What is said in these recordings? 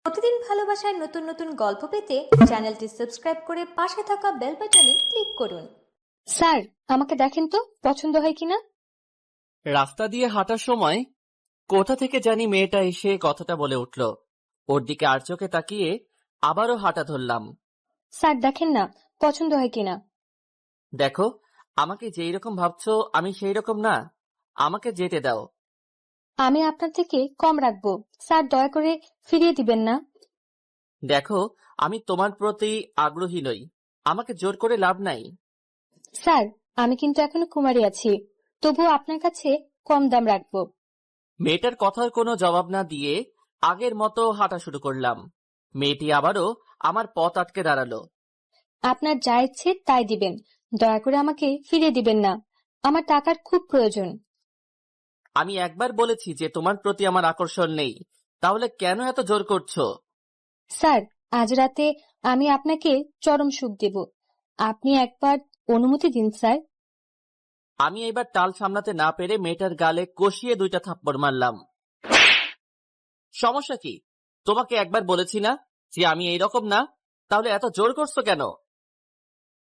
প্রতিদিন ভালোবাসায় নতুন নতুন গল্প পেতে চ্যানেলটি সাবস্ক্রাইব করে পাশে থাকা বেল বাটনে ক্লিক করুন। স্যার, আমাকে দেখেন তো পছন্দ হয় কিনা। রাস্তা দিয়ে হাঁটার সময় কোথা থেকে জানি মেয়েটা এসে কথাটা বলে উঠল। ওর দিকে আর চোখে তাকিয়ে আবারও হাঁটা ধরলাম। স্যার দেখেন না, পছন্দ হয় কিনা। দেখো, আমাকে যেই রকম ভাবছো আমি সেই রকম না, আমাকে যেতে দাও। আমি আপনার থেকে কম রাখবো স্যার, দয়া করে ফিরিয়ে দিবেন না। দেখো, আমি তোমার প্রতি আগ্রহী নই, আমাকে জোর করে লাভ নাই। স্যার, আমি কিন্তু এখনো কুমারী আছি, তবুও আপনার কাছে কম দাম রাখবো। মেয়েটার কথার কোনো জবাব না দিয়ে আগের মতো হাঁটা শুরু করলাম। মেয়েটি আবারও আমার পথ আটকে দাঁড়ালো। আপনার যা ইচ্ছে তাই দিবেন, দয়া করে আমাকে ফিরিয়ে দিবেন না, আমার টাকার খুব প্রয়োজন। আমি একবার বলেছি যে তোমার প্রতি আমার আকর্ষণ নেই, তাহলে কেন এত জোর করছো? স্যার, আজ রাতে আমি আপনাকে চরম সুখ দেব, আপনি একবার অনুমতি দিন স্যার। আমি এবার টাল সামলাতে না পেরে মেয়েটার গালে কষিয়ে 2টা থাপ্পড় মারলাম। সমস্যা কি? তোমাকে একবার বলেছি না যে আমি এইরকম না, তাহলে এত জোর করছো কেন?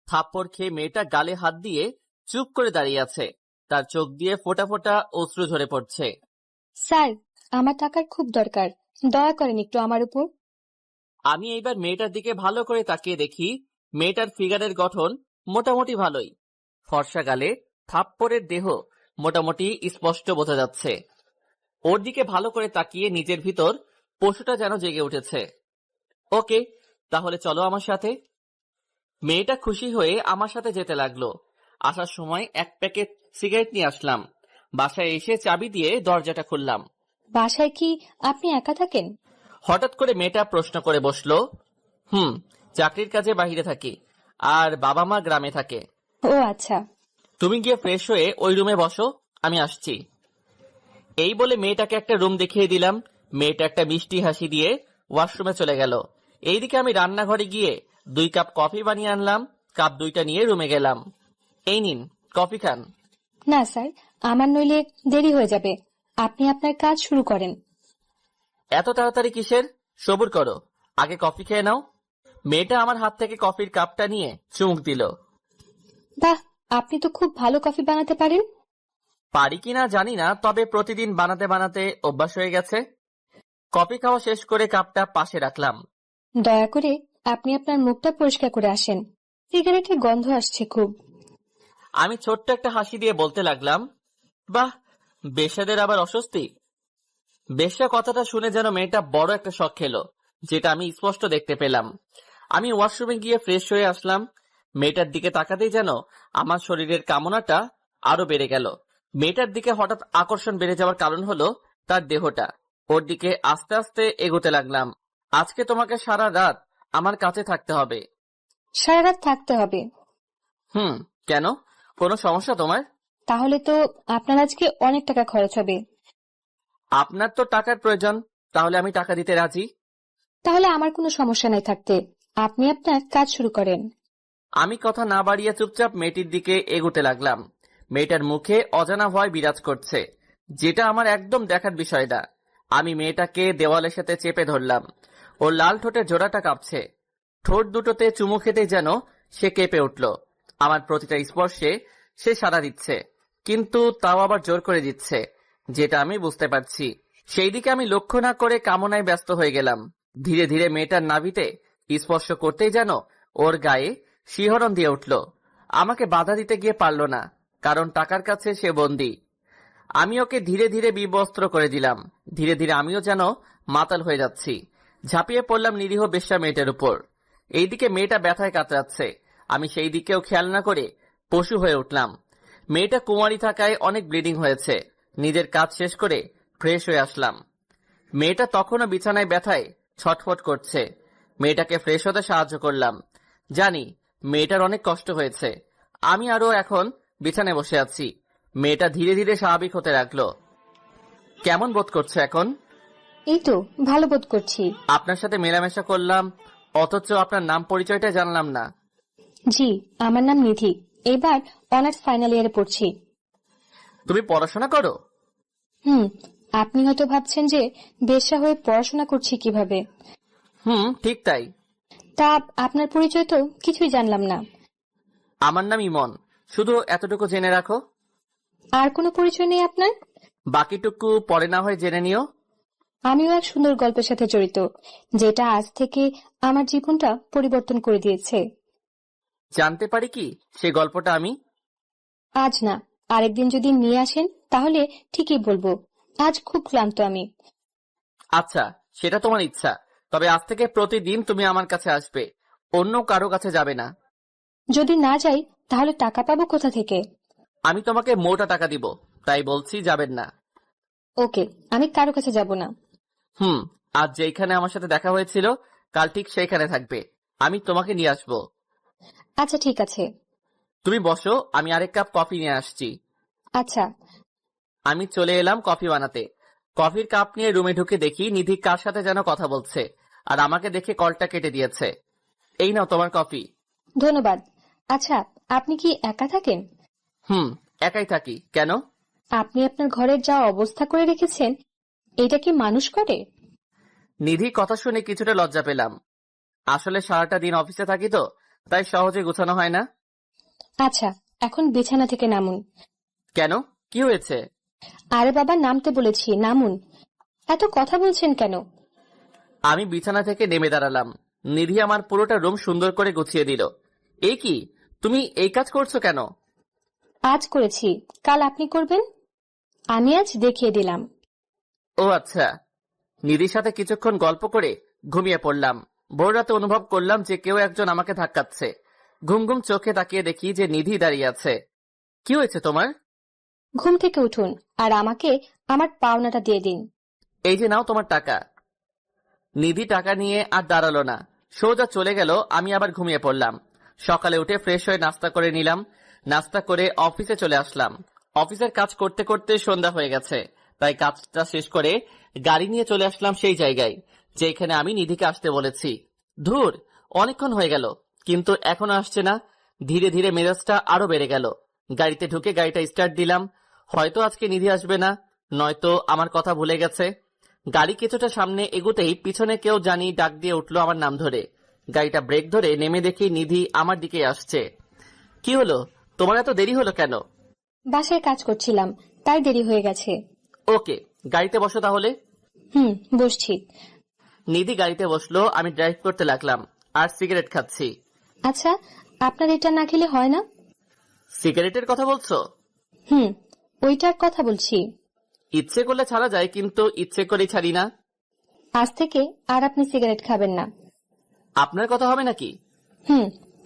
থাপ্পড় খেয়ে মেয়েটা গালে হাত দিয়ে চুপ করে দাঁড়িয়ে আছে, তার চোখ দিয়ে ফোঁটা ফোঁটা অশ্রু ঝরে পড়ছে। স্যার, আমার টাকার খুব দরকার, দয়া করেন একটু আমার উপর। আমি এইবার মেয়েটার দিকে ভালো করে তাকিয়ে দেখি মেয়েটার ফিগারের গঠন মোটামুটি ভালোই, ফর্সা গালে থাপ্পড়ের দেহ মোটামুটি স্পষ্ট বোঝা যাচ্ছে। ওর দিকে ভালো করে তাকিয়ে নিজের ভিতর পশুটা যেন জেগে উঠেছে। ওকে, তাহলে চলো আমার সাথে। মেয়েটা খুশি হয়ে আমার সাথে যেতে লাগলো। আসার সময় 1 প্যাকেট সিগারেট নিয়ে আসলাম। বাসায় এসে চাবি দিয়ে দরজাটা খুললাম। বাসায় কি আপনি একা থাকেন? হঠাৎ করে মেয়েটা প্রশ্ন করে বসলো। চাকরির কাজে বাইরে থাকি, আর বাবা মা গ্রামে থাকে। ও আচ্ছা। তুমি গিয়ে ফ্রেশ হয়ে ওই রুমে বসো, আমি আসছি। এই বলে মেয়েটাকে একটা রুম দেখিয়ে দিলাম। মেয়েটা একটা মিষ্টি হাসি দিয়ে ওয়াশরুমে চলে গেল। এইদিকে আমি রান্নাঘরে গিয়ে 2 কাপ কফি বানিয়ে আনলাম। কাপ 2টা নিয়ে রুমে গেলাম। এই নিন, কফি খান। না স্যার, আমার নইলে দেরি হয়ে যাবে, আপনি আপনার কাজ শুরু করেন। এত তাড়াতাড়ি কিসের? সবুর করো, আগে কফি খেয়ে নাও। মেয়েটা আমার হাত থেকে কফির কাপটা নিয়ে চুমুক দিল। বাহ, আপনি তো খুব ভালো কফি বানাতে পারেন। পারি কিনা জানি না, তবে প্রতিদিন বানাতে বানাতে অভ্যাস হয়ে গেছে। কফি খাওয়া শেষ করে কাপটা পাশে রাখলাম। দয়া করে আপনি আপনার মুখটা পরিষ্কার করে আসেন, সিগারেটের গন্ধ আসছে খুব। আমি ছোট্ট একটা হাসি দিয়ে বলতে লাগলাম, বাহ, বেশ্যাদের আবার অস্বস্তি। বেশ্যা কথাটা শুনে যেন মেয়েটা বড় একটা শক খেলো, যেটা আমি স্পষ্ট দেখতে পেলাম। আমি ওয়াশরুমে গিয়ে ফ্রেশ হয়ে আসলাম। মেয়েটার দিকে তাকাতেই যেন আমার শরীরের কামনাটা আরো বেড়ে গেল। মেয়েটার দিকে হঠাৎ আকর্ষণ বেড়ে যাওয়ার কারণ হলো তার দেহটা। ওর দিকে আস্তে আস্তে এগোতে লাগলাম। আজকে তোমাকে সারা রাত আমার কাছে থাকতে হবে। সারা রাত থাকতে হবে? কেন? কোনো সমস্যা তোমার? তাহলে তো আপনার আজকে অনেক টাকা খরচ হবে। আপনার তো টাকার প্রয়োজন, তাহলে আমি টাকা দিতে রাজি। তাহলে আমার কোনো সমস্যা নাই থাকতে, আপনি আপনার কাজ শুরু করেন। আমি কথা না বাড়িয়ে চুপচাপ মেয়েটির দিকে এগোতে লাগলাম। মেয়েটার মুখে অজানা ভয় বিরাজ করছে, যেটা আমার একদম দেখার বিষয় না। আমি মেয়েটাকে দেওয়ালের সাথে চেপে ধরলাম। ওর লাল ঠোঁটের জোড়াটা কাঁপছে। ঠোঁট দুটোতে চুমু খেতেই যেন সে কেঁপে উঠল। আমার প্রতিটা স্পর্শে সে সাড়া দিচ্ছে, কিন্তু তাও আবার জোর করে দিচ্ছে, যেটা আমি বুঝতে পারছি। সেই দিকে আমি লক্ষ্য না করে কামনায় ব্যস্ত হয়ে গেলাম। ধীরে ধীরে মেয়েটার নাভিতে স্পর্শ করতেই যেন ওর গায়ে শিহরণ দিয়ে উঠল। আমাকে বাধা দিতে গিয়ে পারল না, কারণ টাকার কাছে সে বন্দী। আমি ওকে ধীরে ধীরে বিবস্ত্র করে দিলাম। ধীরে ধীরে আমিও যেন মাতাল হয়ে যাচ্ছি। ঝাঁপিয়ে পড়লাম নিরীহ বেশ্যা মেয়েটার উপর। এইদিকে মেয়েটা ব্যথায় কাতরাচ্ছে, আমি সেই দিকেও খেয়াল না করে পশু হয়ে উঠলাম। মেয়েটা কুমারী থাকায় অনেক ব্লিডিং হয়েছে। নিজের কাজ শেষ করে ফ্রেশ হয়ে আসলাম। মেয়েটা তখনও বিছানায় ব্যথায় ছটফট করছে। মেয়েটাকে ফ্রেশ হতে সাহায্য করলাম। জানি মেয়েটার অনেক কষ্ট হয়েছে। আমি আরো এখন বিছানায় বসে আছি। মেয়েটা ধীরে ধীরে স্বাভাবিক হতে লাগলো। কেমন বোধ করছে এখন? এই তো ভালো বোধ করছি। আপনার সাথে মেলামেশা করলাম, অথচ আপনার নাম পরিচয়টা জানলাম না। জি, আমার নাম নিধি, এবার অনার্স ফাইনাল ইয়ারে পড়ছি। তুমি পড়াশোনা করো? আপনি হয়তো ভাবছেন যে বেশ্যা হয়ে পড়াশোনা করছি কিভাবে। ঠিক তাই। তা আপনার পরিচয় তো কিছুই জানলাম না। আমার নাম ইমন, শুধু এতটুকু জেনে রাখো। আর কোনো পরিচয় নেই আপনার? বাকিটুকু পরে না হয় জেনে নিও। আমিও এক সুন্দর গল্পের সাথে জড়িত, যেটা আজ থেকে আমার জীবনটা পরিবর্তন করে দিয়েছে। জানতে পারি কি সে গল্পটা আমি? আজ না, আরেকদিন যদি নিয়ে আসেন তাহলে ঠিকই বলবো। আজ খুব ক্লান্ত আমি। আচ্ছা, সেটা তোমার ইচ্ছা, তবে আজ থেকে প্রতিদিন তুমি আমার কাছে আসবে, অন্য কারো কাছে যাবে না। যদি না যাই তাহলে টাকা পাবো কোথা থেকে? আমি তোমাকে মোটা টাকা দিব, তাই বলছি যাবেন না। ওকে, আমি কারো কাছে যাব না। আজ যেখানে আমার সাথে দেখা হয়েছিল কাল ঠিক সেইখানে থাকবে, আমি তোমাকে নিয়ে আসবো। আচ্ছা ঠিক আছে। তুমি বসো, আমি আরেক কাপ কফি নিয়ে আসছি। আচ্ছা। আমি চলে এলাম কফি বানাতে। কফির কাপ নিয়ে রুমে ঢুকে দেখি নিধি কার সাথে যেন কথা বলছে, আর আমাকে দেখে কলটা কেটে দিয়েছে। এই নাও তোমার কফি। ধন্যবাদ। আচ্ছা, আপনি কি একা থাকেন? একাই থাকি। কেন? আপনি আপনার ঘরের যা অবস্থা করে রেখেছেন, এটা কি মানুষ করে? নিধি কথা শুনে কিছুটা লজ্জা পেলাম। আসলে সারাটা দিন অফিসে থাকি তো, তাই সহজে গোছানো হয় না। আচ্ছা, এখন বিছানা থেকে নামুন। কেন, কি হয়েছে? আরে বাবা, নামতে বলেছি, নামুন। এত কথা বলছেন কেন? আমি বিছানা থেকে নেমে দাঁড়ালাম। নিধি আমার পুরোটা রুম সুন্দর করে গুছিয়ে দিল। এই কি, তুমি এই কাজ করছো কেন? আজ করেছি, কাল আপনি করবেন। আমি আজ দেখিয়ে দিলাম। ও আচ্ছা। নিধির সাথে কিছুক্ষণ গল্প করে ঘুমিয়ে পড়লাম। ভোর রাতে অনুভব করলাম যে কেউ একজন আমাকে ধাক্কাচ্ছে। ঘুম ঘুম চোখে তাকিয়ে দেখি যে নিধি দাঁড়িয়ে আছে। কি হয়েছে তোমার? ঘুম থেকে উঠুন আর আমাকে আমার পাওনাটা দিয়ে দিন। এই যে নাও তোমার টাকা। নিধি টাকা নিয়ে আর দাঁড়ালো না, সোজা চলে গেল। আমি আবার ঘুমিয়ে পড়লাম। সকালে উঠে ফ্রেশ হয়ে নাস্তা করে নিলাম। নাস্তা করে অফিসে চলে আসলাম। অফিসের কাজ করতে করতে সন্ধ্যা হয়ে গেছে, তাই কাজটা শেষ করে গাড়ি নিয়ে চলে আসলাম সেই জায়গায় যেখানে আমি নিধিকে আসতে বলেছি। ধুর, অনেকক্ষণ হয়ে গেল কিন্তু এখনো আসছে না। ধীরে ধীরে মেজাজটা আরো বেড়ে গেল। গাড়িতে ঢুকে গাড়িটা স্টার্ট দিলাম। হয়তো আজকে নিধি আসবে না, নয়তো আমার কথা ভুলে গেছে। গাড়ি কিছুটা সামনে এগোতেই পিছনে কেউ জানি ডাক দিয়ে উঠলো আমার নাম ধরে। গাড়িটা ব্রেক ধরে নেমে দেখি নিধি আমার দিকে আসছে। কি হলো, তোমার এত দেরি হলো কেন? বাসায় কাজ করছিলাম, তাই দেরি হয়ে গেছে। ওকে, গাড়িতে বসো তাহলে। বসছি। নিধি গাড়িতে বসলো, আমি ড্রাইভ করতে লাগলাম আর সিগারেট খাচ্ছি। আচ্ছা, আপনার এটা না খেলে হয় না? সিগারেটের কথা বলছো? ওইটার কথা বলছি। ইচ্ছে করলে ছাড়া যায়, কিন্তু ইচ্ছে করেই ছাড়ি না। আজ থেকে আর আপনি সিগারেট খাবেন না। আপনার কথা হবে নাকি?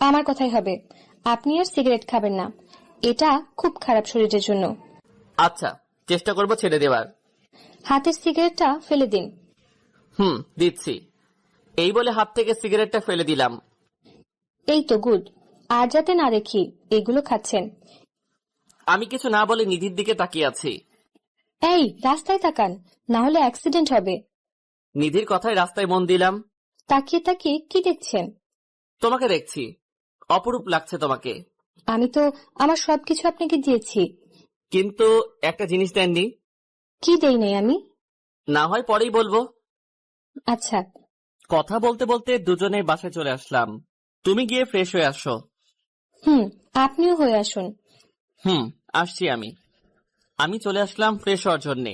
আমার কথাই হবে। আপনি আর সিগারেট খাবেন না, এটা খুব খারাপ শরীরের জন্য। আচ্ছা, চেষ্টা করবো ছেড়ে দেওয়ার। হাতের সিগারেটটা ফেলে দিন। দিচ্ছি। এই বলে হাত থেকে সিগারেটটা ফেলে দিলাম। এই তো গুড। আর যাতে না দেখি এগুলো খাচ্ছেন। আমি কিছু না বলে নিধির দিকে তাকিয়ে আছি। এই, রাস্তায় তাকান, না হলে অ্যাক্সিডেন্ট হবে। নিধির কথায় রাস্তায় মন দিলাম। তাকিয়ে তাকিয়ে কি দেখছেন? তোমাকে দেখছি, অপরূপ লাগছে তোমাকে। আমি তো আমার সবকিছু আপনাকে দিয়েছি। কিন্তু একটা জিনিস দেননি। কি দেই নাই আমি? না হয় পরেই বলবো। আচ্ছা। কথা বলতে বলতে দুজনে বাসায় চলে আসলাম। তুমি গিয়ে ফ্রেশ হয়ে আসো। আপনিও হয়ে আসুন। আসছি আমি। আমি চলে আসলাম ফ্রেশ হওয়ার জন্যে।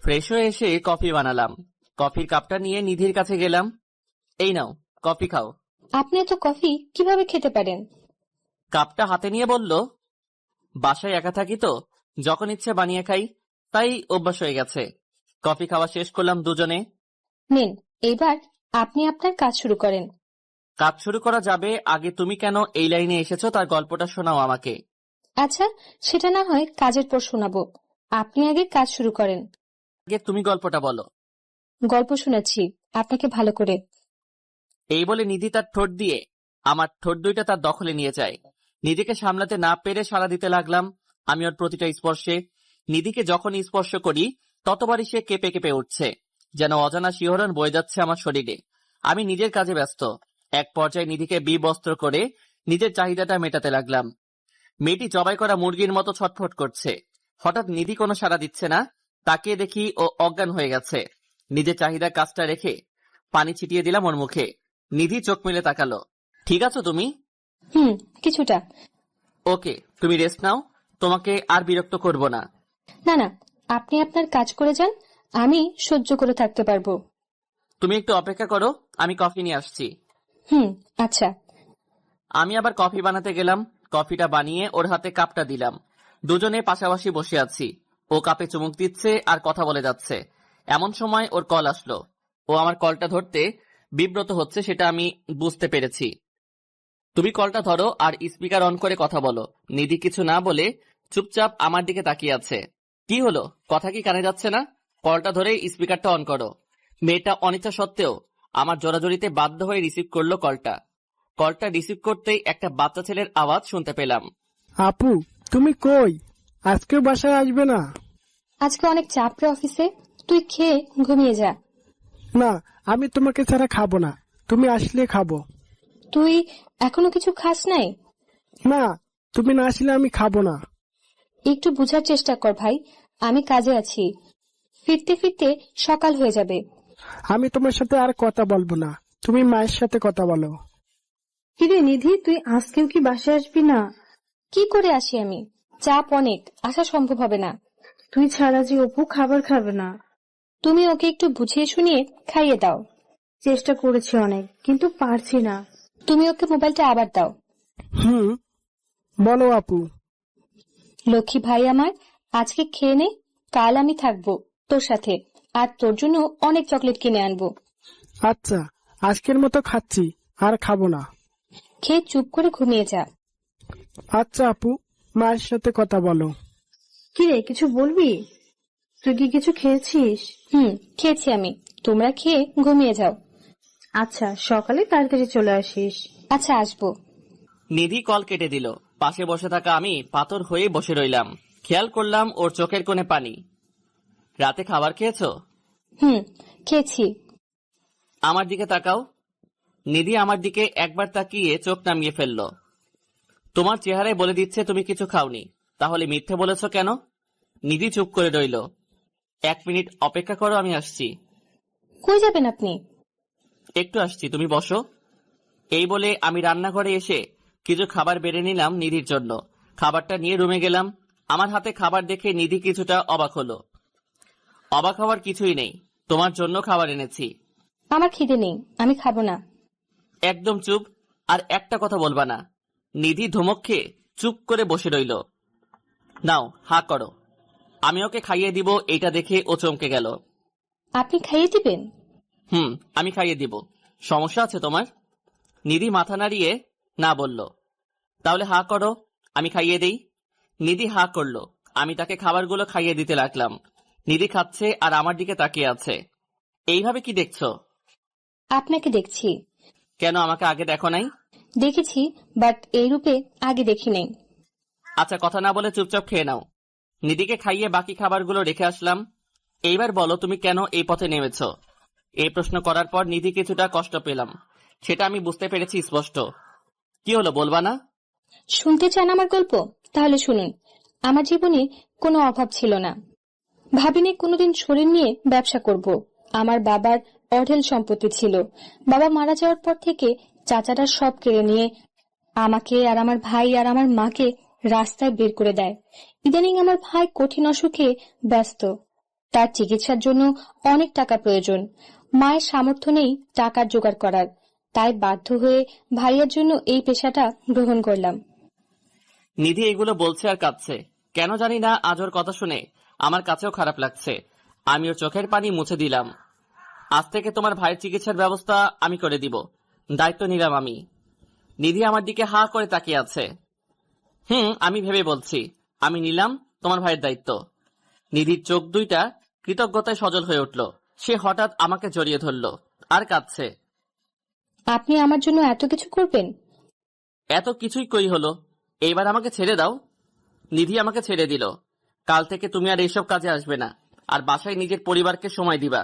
ফ্রেশ হয়ে এসে কফি বানালাম। কফির কাপটা নিয়ে নিধির কাছে গেলাম। এই নাও, কফি খাও। আপনি এত কফি কিভাবে খেতে পারেন? কাপটা হাতে নিয়ে বলল, বাসায় একা থাকি তো, যখন ইচ্ছে বানিয়ে খাই, তাই অভ্যাস হয়ে গেছে। কফি খাওয়া শেষ করলাম দুজনে। নিন, এবার আপনি আপনার কাজ শুরু করেন। কাজ শুরু করা যাবে, আগে তুমি কেন এই লাইনে এসেছো তার গল্পটা শোনাও আমাকে। আচ্ছা, সেটা না হয় কাজের পর শোনাবো। আপনি আগে কাজ শুরু করেন। আগে তুমি গল্পটা বলো। গল্প শোনাচ্ছি আপনাকে ভালো করে। এই বলে নিধি তার ঠোঁট দিয়ে আমার ঠোঁট দুইটা তার দখলে নিয়ে যায়। নিধিকে সামলাতে না পেরে সাড়া দিতে লাগলাম আমি ওর প্রতিটা স্পর্শে। নিধিকে যখনই স্পর্শ করি ততবারই সে কেঁপে কেঁপে উঠছে, যেন অজানা শিহরণ বয়ে যাচ্ছে আমার শরীরে। আমি নিজের কাজে ব্যস্ত। এক পর্যায়ে নিধিকে বিবস্ত্র করে নিজের চাহিদাটা মেটাতে লাগলাম। মেয়েটি জবাই করা মুরগির মতো ছটফট করছে। হঠাৎ নিধি কোনো সাড়া দিচ্ছে না। তাকিয়ে দেখি ও অজ্ঞান হয়ে গেছে। নিজের চাহিদার কাজটা রেখে পানি ছিটিয়ে দিলাম ওর মুখে। নিধি চোখ মেলে তাকালো। ঠিক আছো তুমি? কিছুটা। ওকে, তুমি রেস্ট নাও, তোমাকে আর বিরক্ত করব না। না না, আপনি আপনার কাজ করে যান, আমি সহ্য করে থাকতে পারবো। তুমি একটু অপেক্ষা করো, আমি কফি নিয়ে আসছি। আচ্ছা। আমি আবার কফি বানাতে গেলাম। কফিটা বানিয়ে ওর হাতে কাপটা দিলাম। দুজনে পাশাপাশি বসে আছি। ও কাপে চুমুক দিচ্ছে আর কথা বলে যাচ্ছে। এমন সময় ওর কল আসলো। ও আমার কলটা ধরতে বিব্রত হচ্ছে, সেটা আমি বুঝতে পেরেছি। তুমি কলটা ধরো আর স্পিকার অন করে কথা বলো। নিধি কিছু না বলে চুপচাপ আমার দিকে তাকিয়ে আছে। কি হলো, কথা কি কানে যাচ্ছে না? কলটা ধরে স্পিকারটা অন করো। মেয়েটা অনিচ্ছা সত্ত্বেও আমার জোরাজোরিতে বাধ্য হয়ে রিসিভ করলো কলটা। কলটা রিসিভ করতেই একটা বাচ্চা ছেলের আওয়াজ শুনতে পেলাম। আপু, তুমি কই? আজকেও বাসায় আসবে না? আজকে অনেক চাপ রে অফিসে, তুই খেয়ে ঘুমিয়ে যা। না, আমি তোমাকে ছাড়া খাবো না, তুমি আসলে খাবো। তুই এখনো কিছু খাস নাই? না, তুমি না আসলে আমি খাবো না। একটু বুঝার চেষ্টা কর ভাই, আমি কাজে আছি, ফিরতে ফিরতে সকাল হয়ে যাবে। আমি তোমার সাথে আর কথা বলবো না, তুমি মায়ের সাথে কথা বলো। কিরে নিধি, তুই আজকেও কি বাসায় আসবি না? কি করে আসি আমি? চাপ অনেক, আসা সম্ভব হবে না। তুই ছাড়া যে অপু খাবার খাবে না। তুমি ওকে একটু বুঝিয়ে শুনিয়ে খাইয়ে দাও। চেষ্টা করেছি অনেক, কিন্তু পারছি না। তুমি ওকে মোবাইলটা আবার দাও। বলো আপু। লক্ষ্মী ভাই আমার, আজকে খেয়ে নে, কাল আমি থাকবো তোর সাথে, আর তোর জন্য অনেক চকলেট কিনে আনবো। আচ্ছা, আজকের মতো খাচ্ছি, আর খাবো না। খেয়ে চুপ করে ঘুমিয়ে যা। আচ্ছা আপু, মায়ের সাথে কথা বলো। কিরে, কিছু বলবি? তুই কি কিছু খেয়েছিস? খেয়েছি আমি, তোমরা খেয়ে ঘুমিয়ে যাও। আচ্ছা, সকালে তাড়াতাড়ি চলে আসিস। আচ্ছা, আসবো। নিধি কল কেটে দিল। পাশে বসে থাকা আমি পাথর হয়ে বসে রইলাম। খেয়াল করলাম ওর চোখের কোণে পানি। রাতে খাবার খেয়েছো? খেয়েছি। আমার দিকে তাকাও। নিধি আমার দিকে একবার তাকিয়ে চোখ নামিয়ে ফেলল। তোমার চেহারায় বলে দিচ্ছে তুমি কিছু খাওনি, তাহলে মিথ্যে বলেছো কেন? নিধি চুপ করে রইল। 1 মিনিট অপেক্ষা করো, আমি আসছি। কই যাবেন আপনি? একটু আসছি, তুমি বসো। এই বলে আমি রান্নাঘরে এসে কিছু খাবার বেড়ে নিলাম নিধির জন্য। খাবারটা নিয়ে রুমে গেলাম। আমার হাতে খাবার দেখে নিধি কিছুটা অবাক হলো। অবাক হওয়ার কিছুই নেই, তোমার জন্য খাবার এনেছি। আমার খিদে নেই, আমি খাবো না। একদম চুপ, আর একটা কথা বলবা না। নিধি ধমক খেয়ে চুপ করে বসে রইল। নাও, হা করো, আমি ওকে খাইয়ে দিব। এটা দেখে ও চমকে গেল। আপনি খাইয়ে দিবেন? আমি খাইয়ে দিব। সমস্যা আছে তোমার? নিধি মাথা নাড়িয়ে না বলল। তাহলে হা করো, আমি খাইয়ে দেই। নিধি হা করলো। আমি তাকে খাবারগুলো খাইয়ে দিতে লাগলাম। নিধি খাচ্ছে আর আমার দিকে তাকিয়ে আছে। এইভাবে কি দেখছো? আপনাকে দেখছি। কেন, আমাকে আগে দেখো নাই? দেখেছি, বাট এই রূপে আগে দেখি নাই। আচ্ছা, কথা না বলে চুপচাপ খেয়ে নাও। নিধিকে খাইয়ে বাকি খাবারগুলো রেখে আসলাম। এইবার বলো, তুমি কেন এই পথে নেমেছো? এই প্রশ্ন করার পর নিধি কিছুটা কষ্ট পেলাম, সেটা আমি বুঝতে পেরেছি স্পষ্ট। কি হলো, বলবা না? শুনতে চান আমার গল্প? তাহলে শুনুন। আমার জীবনে কোনো অভাব ছিল না, ভাবিনি কোনোদিন শরীর নিয়ে ব্যবসা করব। আমার বাবার অঢেল সম্পত্তি ছিল। বাবা মারা যাওয়ার পর থেকে চাচারা সব কেড়ে নিয়ে আমাকে আর আমার ভাই আর আমার মাকে রাস্তায় বের করে দেয়। ইদানিং আমার ভাই কঠিন অসুখে ব্যস্ত, তার চিকিৎসার জন্য অনেক টাকা প্রয়োজন। মায়ের সামর্থ্য নেই টাকার জোগাড় করার, তাই বাধ্য হয়ে ভাইয়ের জন্য এই পেশাটা গ্রহণ করলাম। নিধি এগুলো বলছে আর কাঁদছে। কেন জানি না, আজ ওর কথা শুনে আমার কাছেও খারাপ লাগছে। আমি ওর চোখের পানি মুছে দিলাম। আজ থেকে তোমার ভাইয়ের চিকিৎসার ব্যবস্থা আমি করে দিব, দায়িত্ব নিলাম আমি। নিধি আমার দিকে হা করে তাকিয়ে আছে। আমি ভেবে বলছি, আমি নিলাম তোমার ভাইয়ের দায়িত্ব। নিধির চোখ দুইটা কৃতজ্ঞতায় সজল হয়ে উঠল। সে হঠাৎ আমাকে জড়িয়ে ধরল আর কাঁদছে। আপনি আমার জন্য এত কিছু করবেন? এত কিছুই কই হলো, এইবার আমাকে ছেড়ে দাও। নিধি আমাকে ছেড়ে দিল। কাল থেকে তুমি আর এইসব কাজে আসবে না, আর বাসায় নিজের পরিবারকে সময় দিবা।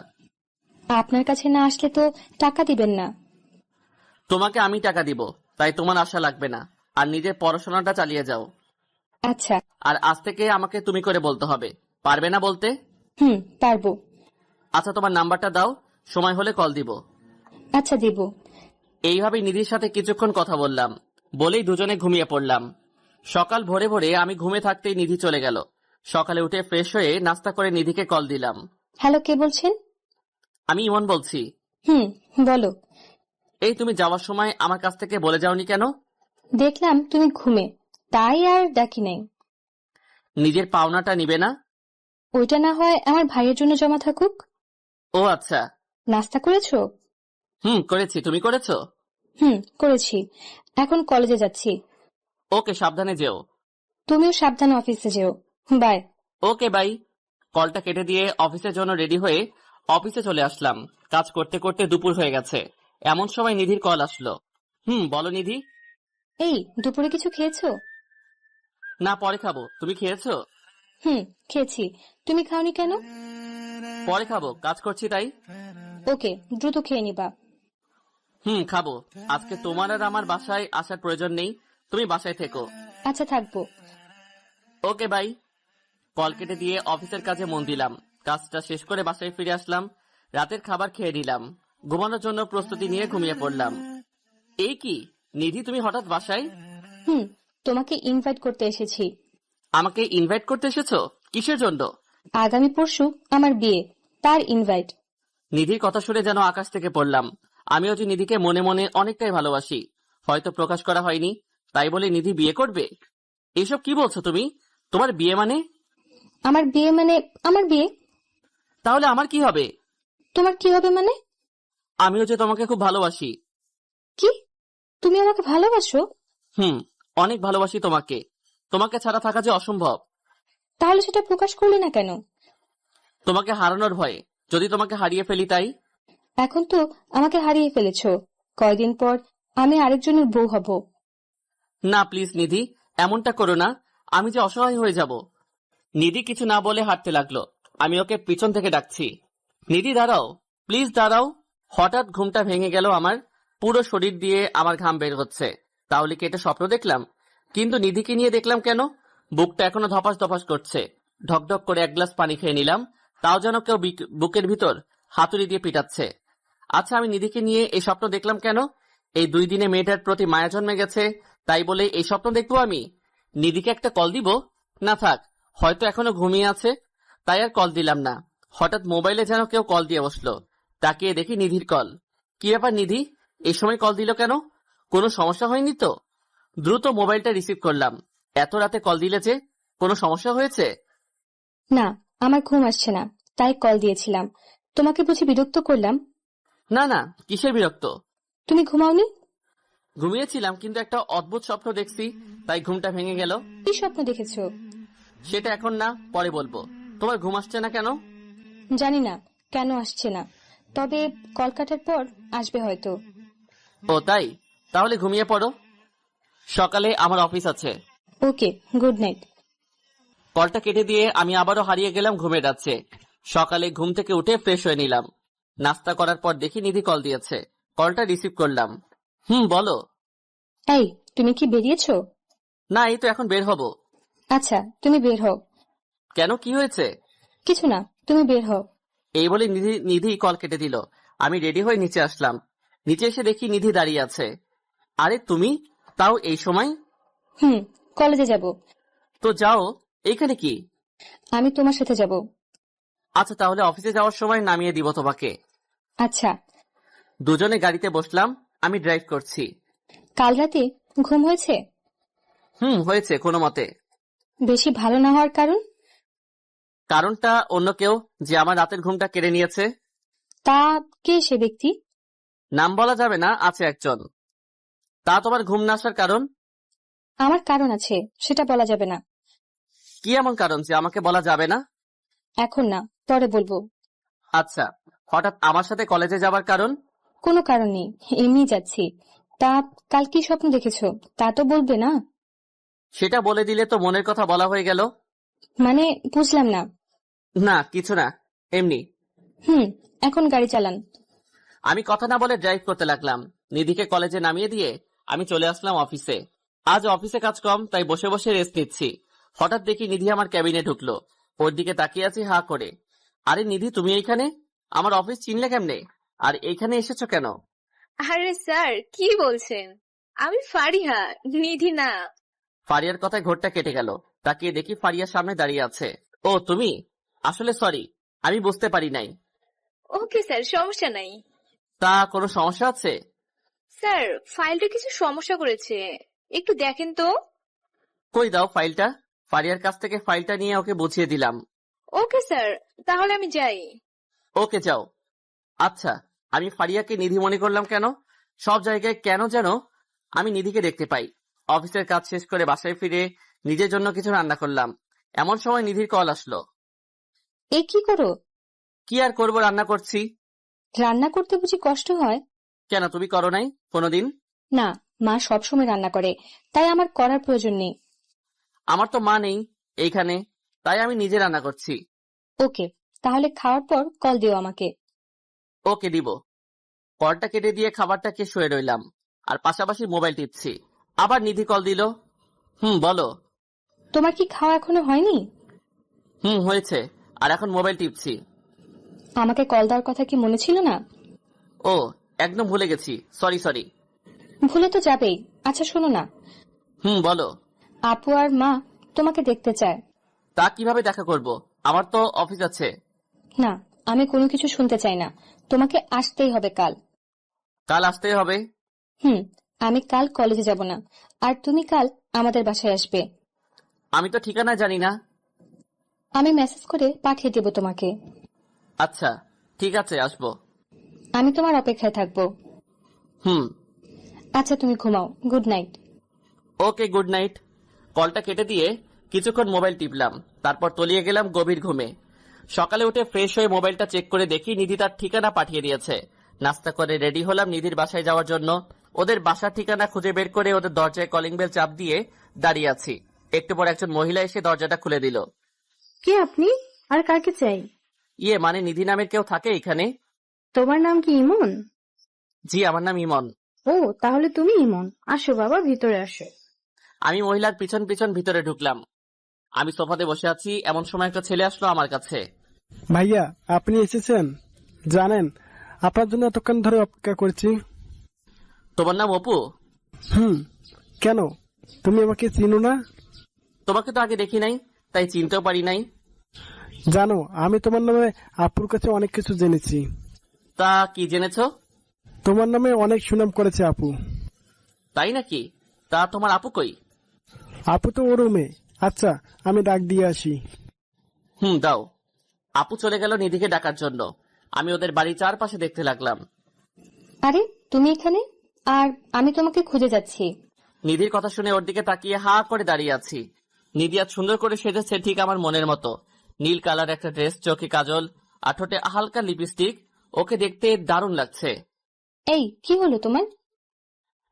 আপনার কাছে না আসলে তো টাকা দিবেন না। তোমাকে আমি টাকা দিব, তাই তোমার আশা লাগবে না। আর নিজের পড়াশোনাটা চালিয়ে যাও। আচ্ছা। আর আজ থেকে আমাকে তুমি করে বলতে হবে, পারবে না বলতে? পারবো। আচ্ছা, তোমার নাম্বারটা দাও, সময় হলে কল দিব। আচ্ছা দিব। এইভাবেই নিধির সাথে কিছুক্ষণ কথা বললাম, বলেই দুজনে ঘুমিয়ে পড়লাম। সকাল ভোরে ভোরে আমি ঘুমে থাকতেই নিধি চলে গেল। সকালে উঠে ফ্রেশ হয়ে নাস্তা করে নিধিকে কল দিলাম। হ্যালো, কে বলছেন? আমি ইমন বলছি। হুম, বলো। এই তুমি যাওয়ার সময় আমার কাছ থেকে বলে যাওনি কেন? দেখলাম তুমি ঘুমে, তাই আর ডাকি নাই। নিজের পাওনাটা নিবে না? ওইটা না হয় আমার ভাইয়ের জন্য জমা থাকুক। ও আচ্ছা। নাস্তা করেছো? করেছি, তুমি করেছো? করেছি। এখন কলেজে যাচ্ছি। ওকে, সাবধানে যেও। তুমিও সাবধানে অফিসে যেও। বাই। Okay bye. কলটা কেটে দিয়ে অফিসের জন্য রেডি হয়ে অফিসে চলে আসলাম। কাজ করতে করতে দুপুর হয়ে গেছে, এমন সময় নিধির কল আসলো। বলো নিধি। এই, দুপুরে কিছু খেয়েছো? না, পরে খাবো। তুমি খেয়েছো? খেয়েছি। তুমি খাওনি কেন? পরে খাবো, কাজ করছি তাই। ওকে, দ্রুত খেয়ে নিবা। খাবো। আজকে তোমার আর আমার বাসায় আসার প্রয়োজন নেই, তুমি বাসায় থেকো। আচ্ছা, থাকবো। Okay bye. কল কেটে দিয়ে অফিসের কাজে মন দিলাম। কাজটা শেষ করে বাসায় ফিরে আসলাম। রাতের খাবার খেয়ে নিলাম। ঘুমানোর জন্য প্রস্তুতি নিয়ে ঘুমিয়ে পড়লাম। এই কি নিধি, তুমি হঠাৎ বাসায়? তোমাকে ইনভাইট করতে এসেছি। আমাকে ইনভাইট করতে এসেছো? কিসের জন্য? আগামী পরশু আমার বিয়ে, তার ইনভাইট। নিধির কথা শুনে যেন আকাশ থেকে পড়লাম। আমিও যে নিধিকে মনে মনে অনেকটাই ভালোবাসি, হয়তো প্রকাশ করা হয়নি, তাই বলে নিধি বিয়ে করবে? এসব কি বলছো তুমি? তোমার বিয়ে মানে? আমার বিয়ে মানে আমার বিয়ে। তাহলে আমার কি হবে? তোমার কি হবে মানে? আমিও যে তোমাকে খুব ভালোবাসি। কি? তুমি আমাকে ভালোবাসো? অনেক ভালোবাসি তোমাকে। তোমাকে ছাড়া থাকা যে অসম্ভব। তাহলে সেটা প্রকাশ করলে না কেন? তোমাকে হারানোর ভয়ে, যদি তোমাকে হারিয়ে ফেলি তাই। এখন তো আমাকে হারিয়ে ফেলেছো, কয়দিন পর আমি আরেকজনের বউ হব। না প্লিজ নিধি, এমনটা করো না, আমি যে অসহায় হয়ে যাব। নিধি কিছু না বলে হাঁটতে লাগলো। আমি ওকে পিছন থেকে ডাকছি, নিধি দাঁড়াও, প্লিজ দাঁড়াও। হঠাৎ ঘুমটা ভেঙে গেল আমার। পুরো শরীর দিয়ে আমার ঘাম বের হচ্ছে। তাহলে কি এটা স্বপ্ন দেখলাম? কিন্তু নিধিকে নিয়ে দেখলাম কেন? বুকটা এখনো ধপাস ধপাস করছে। ঢকঢক করে এক গ্লাস পানি খেয়ে নিলাম, তাও যেন কেউ বুকের ভিতর হাতুড়ি দিয়ে পিটাচ্ছে। আচ্ছা, আমি নিধিকে নিয়ে এই স্বপ্ন দেখলাম কেন? এই 2 দিনে মেয়েটার প্রতি মায়া জন্মে গেছে, তাই বলে এই স্বপ্ন দেখবো আমি? নিধিকে একটা কল দিব? না থাক, হয়তো এখনো ঘুমিয়ে আছে, তাই আর কল দিলাম না। হঠাৎ মোবাইলে যেন কেউ কল দিয়ে বসলো। তাকিয়ে দেখি নিধির কল। কি ব্যাপার নিধি, এই সময় কল দিল কেন? কোনো সমস্যা হয়নি তো? দ্রুত মোবাইলটা রিসিভ করলাম। এত রাতে কল দিলে যে, কোনো সমস্যা হয়েছে? না, আমার ঘুম আসছে না, তাই কল দিয়েছিলাম। তোমাকে বুঝি বিরক্ত করলাম? না না, কিসের বিরক্ত? তুমি ঘুমাওনি? ঘুমিয়েছিলাম, কিন্তু একটা অদ্ভুত স্বপ্ন দেখছি, তাই ঘুমটা ভেঙে গেল। কি স্বপ্ন দেখেছো? সেটা এখন না, পরে বলবো। তোমার ঘুম আসছে না কেন? জানি না কেন আসছে না, তবে কল কাটার পর আসবে হয়তো। ও তাই, তাহলে ঘুমিয়ে পড়ো। সকালে আমার অফিস আছে। ওকে, গুড নাইট। কলটা কেটে দিয়ে আমি আবারও হারিয়ে গেলাম ঘুমের রাজ্যে। সকালে ঘুম থেকে উঠে ফ্রেশ হয়ে নিলাম। নাস্তা করার পর দেখি নিধি কল দিয়েছে। কলটা রিসিভ করলাম। বলো। এই, তুমি কি বেরিয়েছো? না, এই তো এখন বের হব। আচ্ছা, তুমি বের হও। কেন, কি হয়েছে? কিছু না, তুমি বের হও। এই বলে নিধি কল কেটে দিল। আমি রেডি হয়ে নিচে আসলাম। নিচে এসে দেখি নিধি দাঁড়িয়ে আছে। আরে তুমি, তাও এই সময়? কলেজে যাব। তো যাও, এইখানে কি? আমি তোমার সাথে যাব। আচ্ছা, তাহলে অফিসে যাওয়ার সময় নামিয়ে দিব তোমাকে। আচ্ছা। দুজনে গাড়িতে বসলাম। আমি ড্রাইভ করছি। কাল রাতে ঘুম হয়েছে? হয়েছে কোনো মতে। বেশি ভালো না হওয়ার কারণ? কারণটা অন্য কেউ, যে আমার রাতের ঘুমটা কেড়ে নিয়েছে। তা কে সে ব্যক্তি? নাম বলা যাবে না, আছে একজন। তা তোমার ঘুম না আসার কারণ? আমার কারণ আছে, সেটা বলা যাবে না। কি এমন কারণ যে আমাকে বলা যাবে না? এখন না, পরে বলবো। আচ্ছা, হঠাৎ আমার সাথে কলেজে যাবার কারণ? কোনো কারণ নেই, এমনি যাচ্ছি। তা কাল কি স্বপ্ন দেখেছো, তা তো বলবে না? সেটা বলে দিলে তো মনের কথা বলা হয়ে গেল। মানে বুঝলাম না। না কিছু না, এমনি। এখন গাড়ি চালান। আমি কথা না বলে ড্রাইভ করতে লাগলাম। নিধিকে কলেজে নামিয়ে দিয়ে আমি চলে আসলাম অফিসে। আজ অফিসে কাজ কম, তাই বসে বসে রেস্ট নিচ্ছি। হঠাৎ দেখি নিধি আমার ক্যাবিনে ঢুকলো। ওর দিকে তাকিয়ে আছি হা করে। আরে নিধি, তুমি এইখানে? আমার অফিস চিনলে কেমনে? আর এইখানে এসেছো কেন? আরে স্যার কি বলছেন? আমি ফারিহা, নিধি না। ফারিয়ার কথায় ঘোরটা কেটে গেল। তাকিয়ে দেখি ফারিয়ার সামনে দাঁড়িয়ে আছে। ও তুমি? আসলে সরি, আমি বুঝতে পারি নাই। ওকে স্যার, সমস্যা নাই। তা কোনো সমস্যা আছে? স্যার ফাইলটা কিছু সমস্যা করেছে, একটু দেখেন তো। কই দাও ফাইলটা। ফারিয়ার কাছ থেকে ফাইলটা নিয়ে ওকে বুঝিয়ে দিলাম। ওকে স্যার, তাহলে আমি যাই। ওকে যাও। আচ্ছা, আমি ফারিয়াকে নিধি মনে করলাম কেন? সব জায়গায় কেন যেন আমি নিধিকে দেখতে পাই। অফিসের কাজ শেষ করে বাসায় ফিরে নিজের জন্য কিছু রান্না করলাম। এমন সময় নিধির কল আসলো। এ কি করো? কি আর করব, রান্না করছি। রান্না করতে বুঝি কষ্ট হয়? কেন, তুমি করো নাই কোনোদিন? না, মা সবসময় রান্না করে, তাই আমার করার প্রয়োজন নেই। আমার তো মা নেই এইখানে, তাই আমি নিজে রান্না করছি। ওকে, তাহলে খাওয়ার পর কল দিও আমাকে। ওকে দিব। কলটা কেটে দিয়ে খাবারটা খেয়ে শুয়ে রইলাম, আর পাশাপাশি মোবাইল টিপছি। আবার নিধি কল দিল। বলো। তোমার কি খাওয়া এখনো হয়নি? হয়েছে, আর এখন মোবাইল টিপছি। আমাকে কল দেওয়ার কথা কি মনে ছিল না? ও, একদম ভুলে গেছি, সরি। ভুলে তো যাবেই। আচ্ছা শোনো না, বলো। আপু আর মা তোমাকে দেখতে চায়। তা কিভাবে দেখা করব? আমার তো অফিস আছে। না, আমি কোনো কিছু শুনতে চাই না। তোমাকে আসতেই হবে কাল। কাল আসতেই হবে? আমি কাল কলেজে যাব না, আর তুমি কাল আমাদের বাসায় আসবে। আমি তো ঠিকানা জানি না। আমি মেসেজ করে পাঠিয়ে দেব তোমাকে। আচ্ছা, ঠিক আছে, আসবো। আমি তোমার অপেক্ষায় থাকবো। হুম। আচ্ছা তুমি ঘুমাও, গুড নাইট। ওকে, গুড নাইট। কলটা কেটে দিয়ে কিছুক্ষণ মোবাইল টিপলাম, তারপর তলিয়ে গেলাম গভীর ঘুমে। সকালে উঠে ফ্রেশ হয়ে মোবাইলটা চেক করে দেখি নিধি তার ঠিকানা পাঠিয়ে দিয়েছে। নাস্তা করে রেডি হলাম নিধির বাসায় যাওয়ার জন্য। ওদের বাসার ঠিকানা খুঁজে বের করে ওদের দরজায় কলিং বেল চাপ দিয়ে দাঁড়িয়ে আছি। একটু পর একজন মহিলা এসে দরজাটা খুলে দিল। কে আপনি? আর কাকে চাই? ইয়ে মানে নিধি নামের কেউ থাকে এখানে? তোমার নাম কি ইমন? জি, আমার নাম ইমন। ও, তাহলে তুমি ইমন। আসো বাবা, ভিতরে আসো। আমি মহিলার পিছন পিছন ভিতরে ঢুকলাম। আমি সোফাতে বসে আছি, এমন সময় একটা ছেলে আসলো আমার কাছে। ভাইয়া, আপনি এসেছেন? জানেন, আপনার জন্য এতক্ষণ ধরে অপেক্ষা করছি। তোমার নাম অপু? কেন, তুমি আমাকে চিনো না? তোমাকে তো আগে দেখি নাই, তাই চিনতেও পারি নাই। জানো, আমি তোমার নামে আপুর কাছে অনেক কিছু জেনেছি। তা কি জেনেছো? তোমার নামে অনেক সুনাম করেছে আপু। তাই নাকি? তা তোমার আপু কই? আপু তো ও রুমে। আচ্ছা, আমি ডাক দিয়ে আসি। দাও। আপু চলে গেল নিধিকে ডাকার জন্য। আমি ওদের বাড়ি চারপাশে দেখতে লাগলাম। আরে তুমি এখানে? আর আমি তোমাকে খুঁজে যাচ্ছি। নিধির কথা শুনে ওর দিকে তাকিয়ে হা করে দাঁড়িয়ে আছি। নিধি আজ সুন্দর করে সেজেছে, ঠিক আমার মনের মতো। নীল কালার একটা ড্রেস, চোখে কাজল, আর ঠোঁটে হালকা লিপস্টিক। ওকে দেখতে দারুণ লাগছে। এই কি হলো তোমার?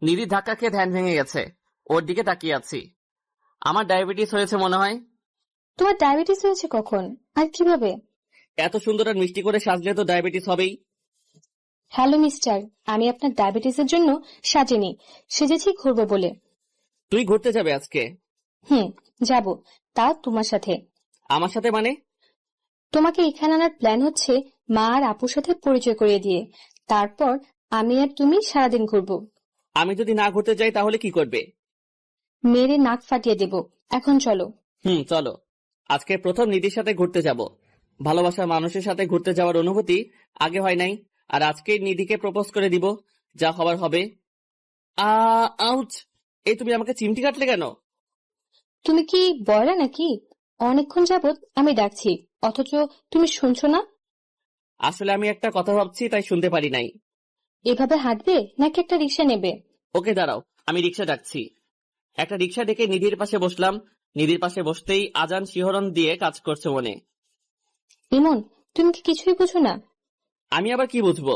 নিধি ধাক্কা খেয়ে ধ্যান ভেঙে গেছে। ওর দিকে তাকিয়ে আছি। আমার ডায়াবেটিস হয়েছে মনে হয়। তোমার ডায়াবেটিস হয়েছে কখন আর কিভাবে? এত সুন্দর আর মিষ্টি করে সাজলে তো ডায়াবেটিস হবেই। হ্যালো মিস্টার, আমি আপনার ডায়াবেটিসের জন্য সাজিনি, সেজেছি ঘুরবো বলে। তুই ঘুরতে যাবে আজকে? যাব। তা তোমার সাথে। আমার সাথে মানে? তোমাকে এখানে আনার প্ল্যান হচ্ছে মা আর আপুর সাথে পরিচয় করিয়ে দিয়ে, তারপর আমি আর তুমি সারাদিন ঘুরবো। আমি যদি না ঘুরতে যাই তাহলে কি করবে? মেরে নাক ফাটিয়ে দেব। এখন চলো। চলো। আজকে প্রথম নিধির সাথে ঘুরতে যাব। ভালোবাসার মানুষের সাথে ঘুরতে যাওয়ার অনুভূতি আগে হয় নাই, আর আজকে নিধিকে প্রপোজ করে দিব। যা হবার হবে। আউচ! এই তুমি আমাকে চিমটি কাটলে কেন? তুমি কি বয়রা নাকি? অনেকক্ষণ যাবত আমি ডাকছি, অথচ তুমি শুনছো না। আসলে আমি একটা কথা ভাবছি, তাই শুনতে পারি নাই। এভাবে হাঁটবে নাকি একটা রিক্সা নেবে? ওকে দাঁড়াও, আমি রিক্সা ডাকছি। একটা রিক্সা ডেকে নিধির পাশে বসলাম। নিধির পাশে বসতেই আজান শিহরণ দিয়ে কাজ করছে মনে। ইমন, তুমি কি কিছুই বুঝো না? আমি আবার কি বুঝবো?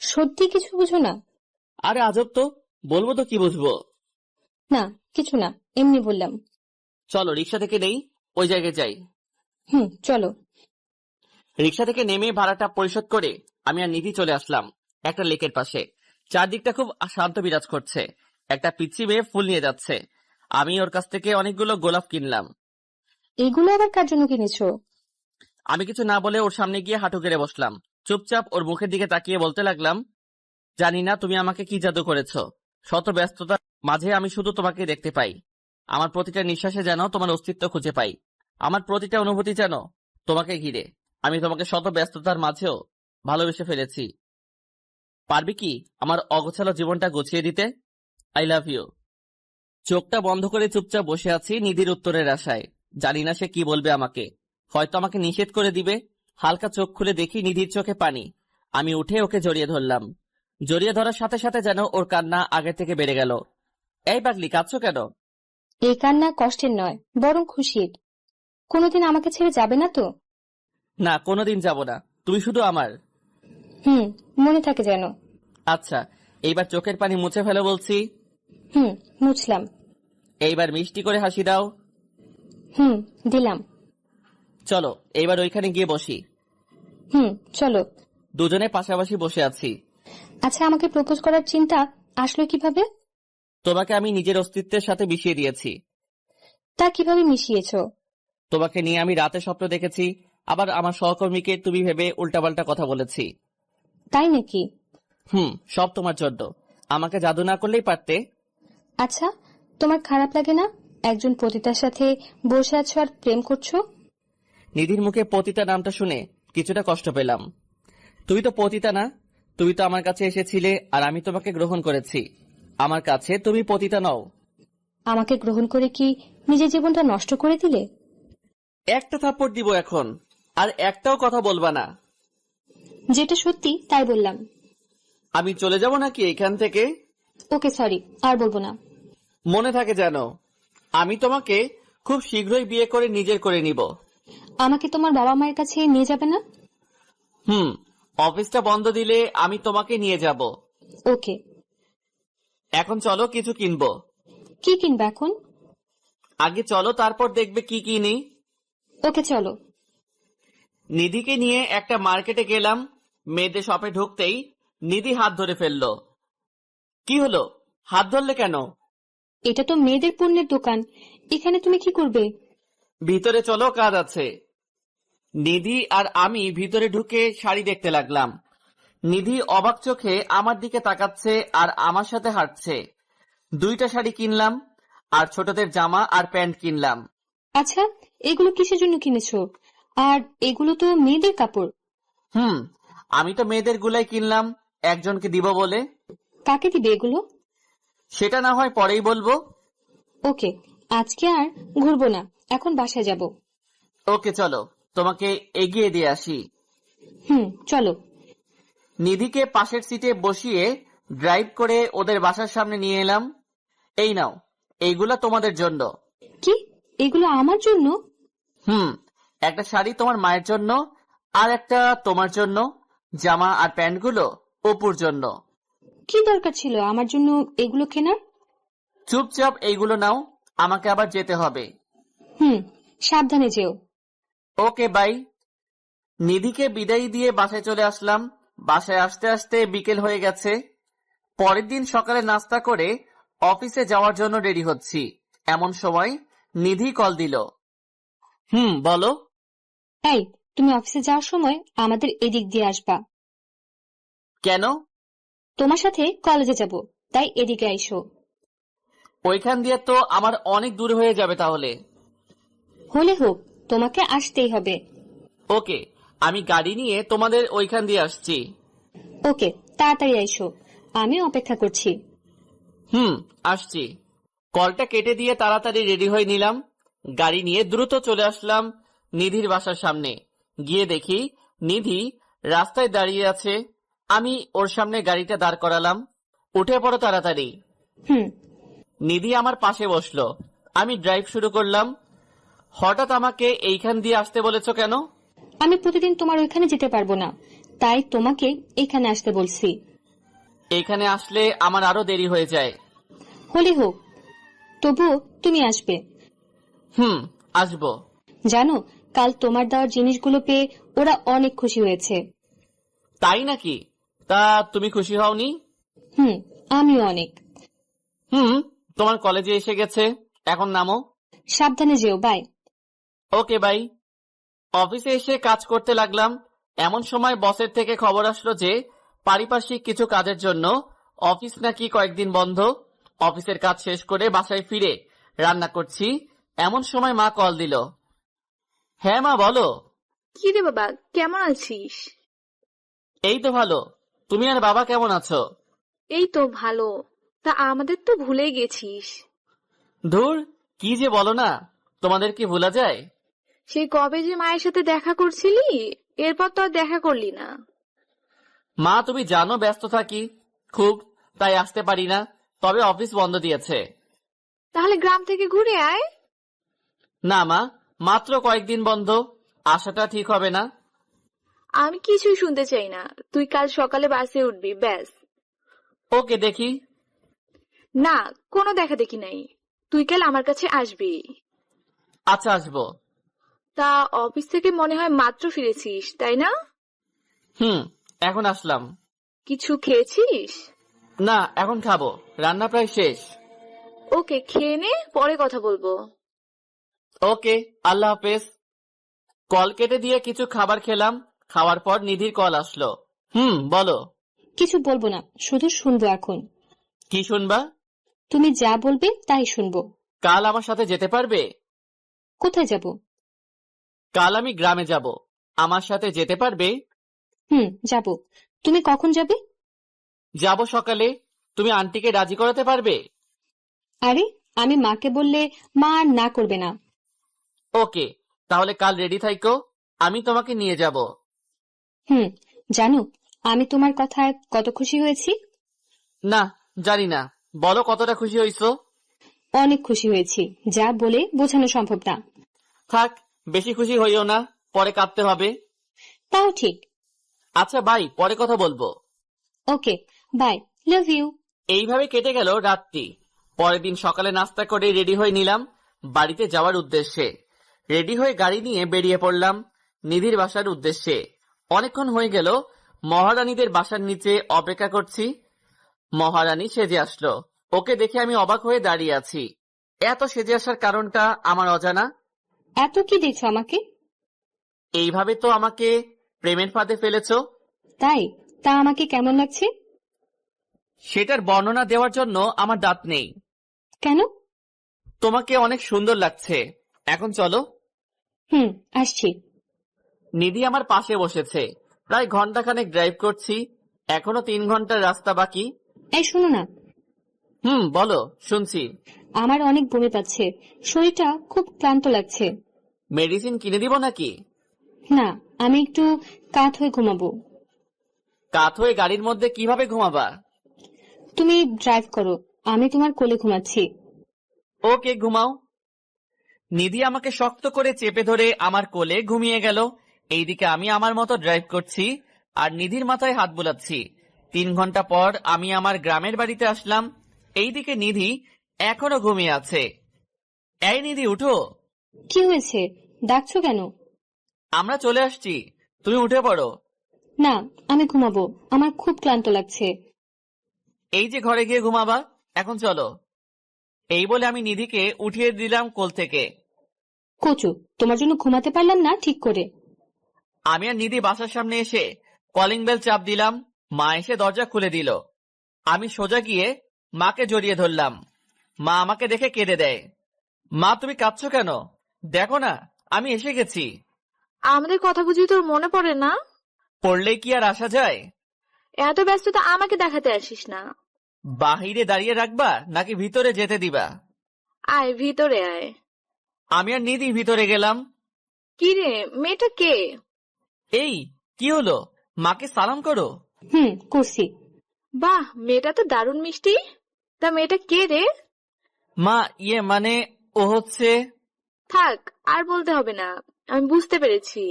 সত্যি কিছু বুঝো না? আরে আজব তো, বলবো তো কি বুঝবো। না, কিছু না, এমনি বললাম। চলো রিক্সা থেকে নেই, ওই জায়গায় যাই। চলো। রিক্সা থেকে নেমে ভাড়াটা পরিশোধ করে আমি আর নিধি চলে আসলাম একটা লেকের পাশে। চারদিকটা খুব শান্ত বিরাজ করছে। একটা পিচ্চি মেয়ে ফুল নিয়ে যাচ্ছে। আমি ওর কাছ থেকে অনেকগুলো গোলাপ কিনলাম। এগুলো আবার কার জন্য কিনেছো? আমি কিছু না বলে ওর সামনে গিয়ে হাঁটু গেড়ে বসলাম। চুপচাপ ওর মুখের দিকে তাকিয়ে বলতে লাগলাম, জানি না তুমি আমাকে কি জাদু করেছো। শত ব্যস্ততার মাঝে আমি শুধু তোমাকে দেখতে পাই। আমার প্রতিটা নিঃশ্বাসে যেন তোমার অস্তিত্ব খুঁজে পাই। আমার প্রতিটা অনুভূতি যেন তোমাকে ঘিরে। আমি তোমাকে শত ব্যস্ততার মাঝেও ভালোবেসে ফেলেছি। পারবি কি আমার অগোছালো জীবনটা গুছিয়ে দিতে? I love you. চোখটা বন্ধ করে চুপচাপ বসে আছি নিধির উত্তরের আশায়। জানি না সে কি বলবে আমাকে। হয়তো আমাকে নিষেধ করে দিবে। হালকা চোখ খুলে দেখি নিধির চোখে পানি। আমি উঠে ওকে জড়িয়ে ধরলাম। জড়িয়ে ধরার সাথে সাথে যেন ওর কান্না আগের থেকে বেড়ে গেল। এই পাগলি, কাঁদছো কেন? এই কান্না কষ্টের নয়, বরং খুশির। কোনোদিন আমাকে ছেড়ে যাবে না তো? না, কোনোদিন যাব না। তুমি শুধু আমার। মনে থাকে যেন। আচ্ছা, এইবার চোখের পানি মুছে ফেলো বলছি। মুছলাম। এইবার মিষ্টি করে হাসি দাও। দিলাম। চলো এইবার ওইখানে গিয়ে বসি। চলো। দুজনে পাশাপাশি বসে আছি। আচ্ছা, আমাকে প্রপোজ করার চিন্তা আসলো কিভাবে? তোমাকে আমি নিজের অস্তিত্বের সাথে মিশিয়ে দিয়েছি। তা কিভাবে মিশিয়েছো? তোমাকে নিয়ে আমি রাতে স্বপ্ন দেখেছি, আবার আমার সহকর্মীকে তুমি ভেবে উল্টাপাল্টা কথা বলেছি। তাই নাকি? সব তোমার জন্য। আমাকে জাদু না করলেই পারতে। আচ্ছা, তোমার খারাপ লাগে না একজন পতিতার সাথে বসে আছো আর প্রেম করছো? নিধির মুখে পতিতা নামটা শুনে কিছুটা কষ্ট পেলাম। তুমি তো পতিতা না। তুমি তো আমার কাছে এসেছিলে আর আমি তোমাকে গ্রহণ করেছি। আমার কাছে তুমি পতিতা নও। আমাকে গ্রহণ করে কি নিজের জীবনটা নষ্ট করে দিলে? একটা থাপ্পড় দিব এখন, আর একটাও কথা বলবা না। যেটা সত্যি তাই বললাম। আমি চলে যাব নাকি এখান থেকে? ওকে, সরি, আর বলবো না। মনে থাকে যেন, আমি তোমাকে খুব শীঘ্রই বিয়ে করে নিজের করে নিব। আমাকে তোমার বাবা মায়ের কাছে নিয়ে যাবে না? অফিসটা বন্ধ দিলে আমি তোমাকে নিয়ে যাব। ওকে। এখন চলো কিছু কিনবো। কি কিনবে এখন? আগে চলো, তারপর দেখবে কি কিনি। ওকে, চলো। নিধিকে নিয়ে একটা মার্কেটে গেলাম। মেয়েদের শপে ঢুকতেই নিধি হাত ধরে ফেললো। কি হলো, হাত ধরলে কেন? এটা তো মেয়েদের পণ্যের দোকান, এখানে তুমি কি করবে? ভিতরে চলো, কাজ আছে। নিধি আর আমি ভিতরে ঢুকে শাড়ি দেখতে লাগলাম। নিধি অবাক চোখে আমার দিকে তাকাচ্ছে আর আমার সাথে হাঁটছে। 2টা শাড়ি কিনলাম, আর ছোটদের জামা আর প্যান্ট কিনলাম। আচ্ছা, এগুলো কিসের জন্য কিনেছো? আর এগুলো তো মেয়েদের কাপড়। আমি তো মেয়েদের গুলাই কিনলাম, একজনকে দিব বলে। কাকে দিবে এগুলো? সেটা না হয় পরেই বলবো। ওকে, আজকে আর ঘুরবো না, এখন বাসায় যাব। ওকে চলো, তোমাকে এগিয়ে দিয়ে আসি। চলো। নিধিকে পাশের সিটে বসিয়ে ড্রাইভ করে ওদের বাসার সামনে নিয়ে এলাম। এই নাও, এইগুলা তোমাদের জন্য। কি, এগুলো আমার জন্য? একটা শাড়ি তোমার মায়ের জন্য, আর একটা তোমার জন্য। জামা আর প্যান্টগুলো অপুর জন্য। কি দরকার ছিল আমার জন্য এগুলো কেনার? চুপচাপ এইগুলো নাও, আমাকে আবার যেতে হবে। সাবধানে যেও। ওকে, বাই। নিধিকে বিদায় দিয়ে বাসায় চলে আসলাম। বাসায় আসতে আসতে বিকেল হয়ে গেছে। পরের দিন সকালে নাস্তা করে অফিসে যাওয়ার জন্য রেডি হচ্ছি, এমন সময় নিধি কল দিল। বলো। এই, তুমি অফিসে যাওয়ার সময় আমাদের এদিক দিয়ে আসবা। কেন? তোমার সাথে কলেজে যাব, তাই এদিকে আইসো। ওইখান দিয়ে তো আমার অনেক দূর হয়ে যাবে তাহলে। হলে হোক, তোমাকে আসতেই হবে। ওকে, আমি গাড়ি নিয়ে তোমাদের ওইখান দিয়ে আসছি। ওকে, তাড়াতাড়ি আইসো, আমি অপেক্ষা করছি। আসছি। কলটা কেটে দিয়ে তাড়াতাড়ি রেডি হয়ে নিলাম। গাড়ি নিয়ে দ্রুত চলে আসলাম নিধির বাসার সামনে। গিয়ে দেখি নিধি রাস্তায় দাঁড়িয়ে আছে। আমি ওর সামনে গাড়িটা দাঁড় করালাম। উঠে পড়ো তাড়াতাড়ি। নিধি আমার পাশে বসলো। আমি ড্রাইভ শুরু করলাম। হঠাৎ আমাকে এইখান দিয়ে আসতে বলেছো কেন? আমি প্রতিদিন তোমার ওইখানে যেতে পারবো না, তাই তোমাকে এখানে আসতে বলছি। এইখানে আসলে আমার আরো দেরি হয়ে যায়। হলে হোক, তবুও তুমি আসবে। আসবো। জানো, কাল তোমার দেওয়ার জিনিসগুলো পেয়ে ওরা অনেক খুশি হয়েছে। তাই নাকি? তা তুমি খুশি হওনি? আমিও অনেক। তোমার কলেজে এসে গেছে, এখন নামো। সাবধানে যেও, বাই। Okay, by. অফিসে এসে কাজ করতে লাগলাম। এমন সময় বসের থেকে খবর আসলো যে পারিপার্শ্বিক কিছু কাজের জন্য অফিস নাকি কয়েকদিন বন্ধ। অফিসের কাজ শেষ করে বাসায় ফিরে রান্না করছি, এমন সময় মা কল দিল। হ্যাঁ মা, বলো। কি রে বাবা, কেমন আছিস? এই তো ভালো, তুমি আর বাবা কেমন আছো? এই তো ভালো। তা আমাদের তো ভুলেই গেছিস। ধুর, কি যে বলো না, তোমাদের কি ভোলা যায়? সেই কবে যে মায়ের সাথে দেখা করছিলি, এরপর তো আর দেখা করলি না। মা, তুমি জানো ব্যস্ত থাকি খুব, তাই আসতে পারি না। তবে অফিস বন্ধ দিয়েছে। তাহলে গ্রাম থেকে ঘুরে আয়। না মা, মাত্র কয়েকদিন বন্ধ, আসাটা ঠিক হবে না। আমি কিছুই শুনতে চাই না, তুই কাল সকালে বাসে উঠবি ব্যাস। ওকে, দেখি। না, কোনো দেখা দেখি নাই, তুই কাল আমার কাছে আসবি। আচ্ছা, আসবো। তা অফিস থেকে মনে হয় মাত্র ফিরেছিস, তাই না? এখন আসলাম। কিছু খেয়েছিস? না, এখন খাবো, রান্না প্রায় শেষ। ওকে, খেয়ে নে, পরে কথা বলবো। ওকে, আল্লাহ হাফেজ। কল কেটে দিয়ে কিছু খাবার খেলাম। খাওয়ার পর নিধির কল আসলো। বলো। কিছু বলবো না, শুধু শুনবো এখন। কি শুনবা? তুমি যা বলবে তাই শুনবো। কাল আমার সাথে যেতে পারবে? কোথায় যাব? কাল আমি গ্রামে যাব, আমার সাথে যেতে পারবে? যাব। তুমি কখন যাবে? যাব সকালে। তুমি আন্টিকে রাজি করাতে পারবে? আরে, আমি মাকে বললে মা আর না করবে না। ওকে, তাহলে কাল রেডি থাইকো, আমি তোমাকে নিয়ে যাব। জানো, আমি তোমার কথায় কত খুশি হয়েছি। না, জানি না, বলো কতটা খুশি হইছো। অনেক খুশি হয়েছি, যা বলে বোঝানো সম্ভব না। থাক, বেশি খুশি হইও না, পরে কাঁদতে হবে। তাও ঠিক। আচ্ছা বাই, পরে কথা বলবো। ওকে, বাই, লাভ ইউ। এইভাবে কেটে গেল রাতটি। পরের দিন সকালে নাস্তা করে রেডি হয়ে নিলাম বাড়িতে যাওয়ার উদ্দেশ্যে। রেডি হয়ে গাড়ি নিয়ে বেরিয়ে পড়লাম নিধির বাসার উদ্দেশ্যে। অনেকক্ষণ হয়ে গেল মহারানীদের বাসার নিচে অপেক্ষা করছি। মহারানী সেজে আসলো, ওকে দেখে আমি অবাক হয়ে দাঁড়িয়ে আছি। এত সেজে আসার কারণটা আমার অজানা। এত কি দেখছো আমাকে? এইভাবে তো আমাকে প্রেমের ফাঁদে ফেলেছো। তাই? তা আমাকে কেমন লাগছে? সেটার বর্ণনা দেওয়ার জন্য আমার দাঁত নেই। কেন? তোমাকে অনেক সুন্দর লাগছে। এখন চলো। আসছি। নিধি আমার পাশে বসেছে। প্রায় ঘন্টাখানেক ড্রাইভ করছি, এখনো 3 ঘন্টার রাস্তা বাকি। এই শোনো না। বলো, শুনছি। আমার অনেক বমি পাচ্ছে, শরীরটা খুব ক্লান্ত লাগছে। মেডিসিন কিনে দিব নাকি? না, আমি একটু কাত হয়ে ঘুমাবো। কাত হয়ে গাড়ির মধ্যে কিভাবে ঘুমাবা? তুমি ড্রাইভ করো, আমি তোমার কোলে ঘুমাচ্ছি। ওকে, ঘুমাও। নিধি আমাকে শক্ত করে চেপে ধরে আমার কোলে ঘুমিয়ে গেল। এইদিকে আমি আমার মতো ড্রাইভ করছি আর নিধির মাথায় হাত বুলাচ্ছি। 3 ঘন্টা পর আমি আমার গ্রামের বাড়িতে আসলাম। এইদিকে নিধি এখনো ঘুমিয়ে আছে। এই নিধি, উঠো। কি হয়েছে, ডাকছো কেন? আমরা চলে আসছি, তুমি উঠে পড়ো। না, আমি ঘুমাবো, আমার খুব ক্লান্ত লাগছে। এই যে ঘরে গিয়ে ঘুমাবা, এখন চলো। এই বলে আমি নিধিকে উঠিয়ে দিলাম কোল থেকে। কচু, তোমার জন্য ঘুমাতে পারলাম না ঠিক করে। আমি আর নিধি বাসার সামনে এসে কলিং বেল চাপ দিলাম। মা এসে দরজা খুলে দিল। আমি সোজা গিয়ে মাকে জড়িয়ে ধরলাম। মা আমাকে দেখে কেঁদে দেয়। মা, তুমি কাঁদছো কেন? দেখো না, আমি এসে গেছি। আমাদের কথা বুঝি তোর মনে পড়ে না? পড়লেই কি আর আসা যায়? এত ব্যস্ততা আমাকে দেখাতে আসিস না। বাহিরে দাঁড়িয়ে রাখবা নাকি ভিতরে যেতে দিবা? আয়, ভিতরে আয়। আমি আর নিধি ভিতরে গেলাম। কি রে, মেয়েটা কে? এই, কি হলো? মাকে সালাম করো। করছি। বাহ, মেয়েটা তো দারুণ মিষ্টি। তা মেয়েটা কে রে? মা, মানে ও হচ্ছে। থাক, আর বলতে হবে না, আমি বুঝতে পেরেছি।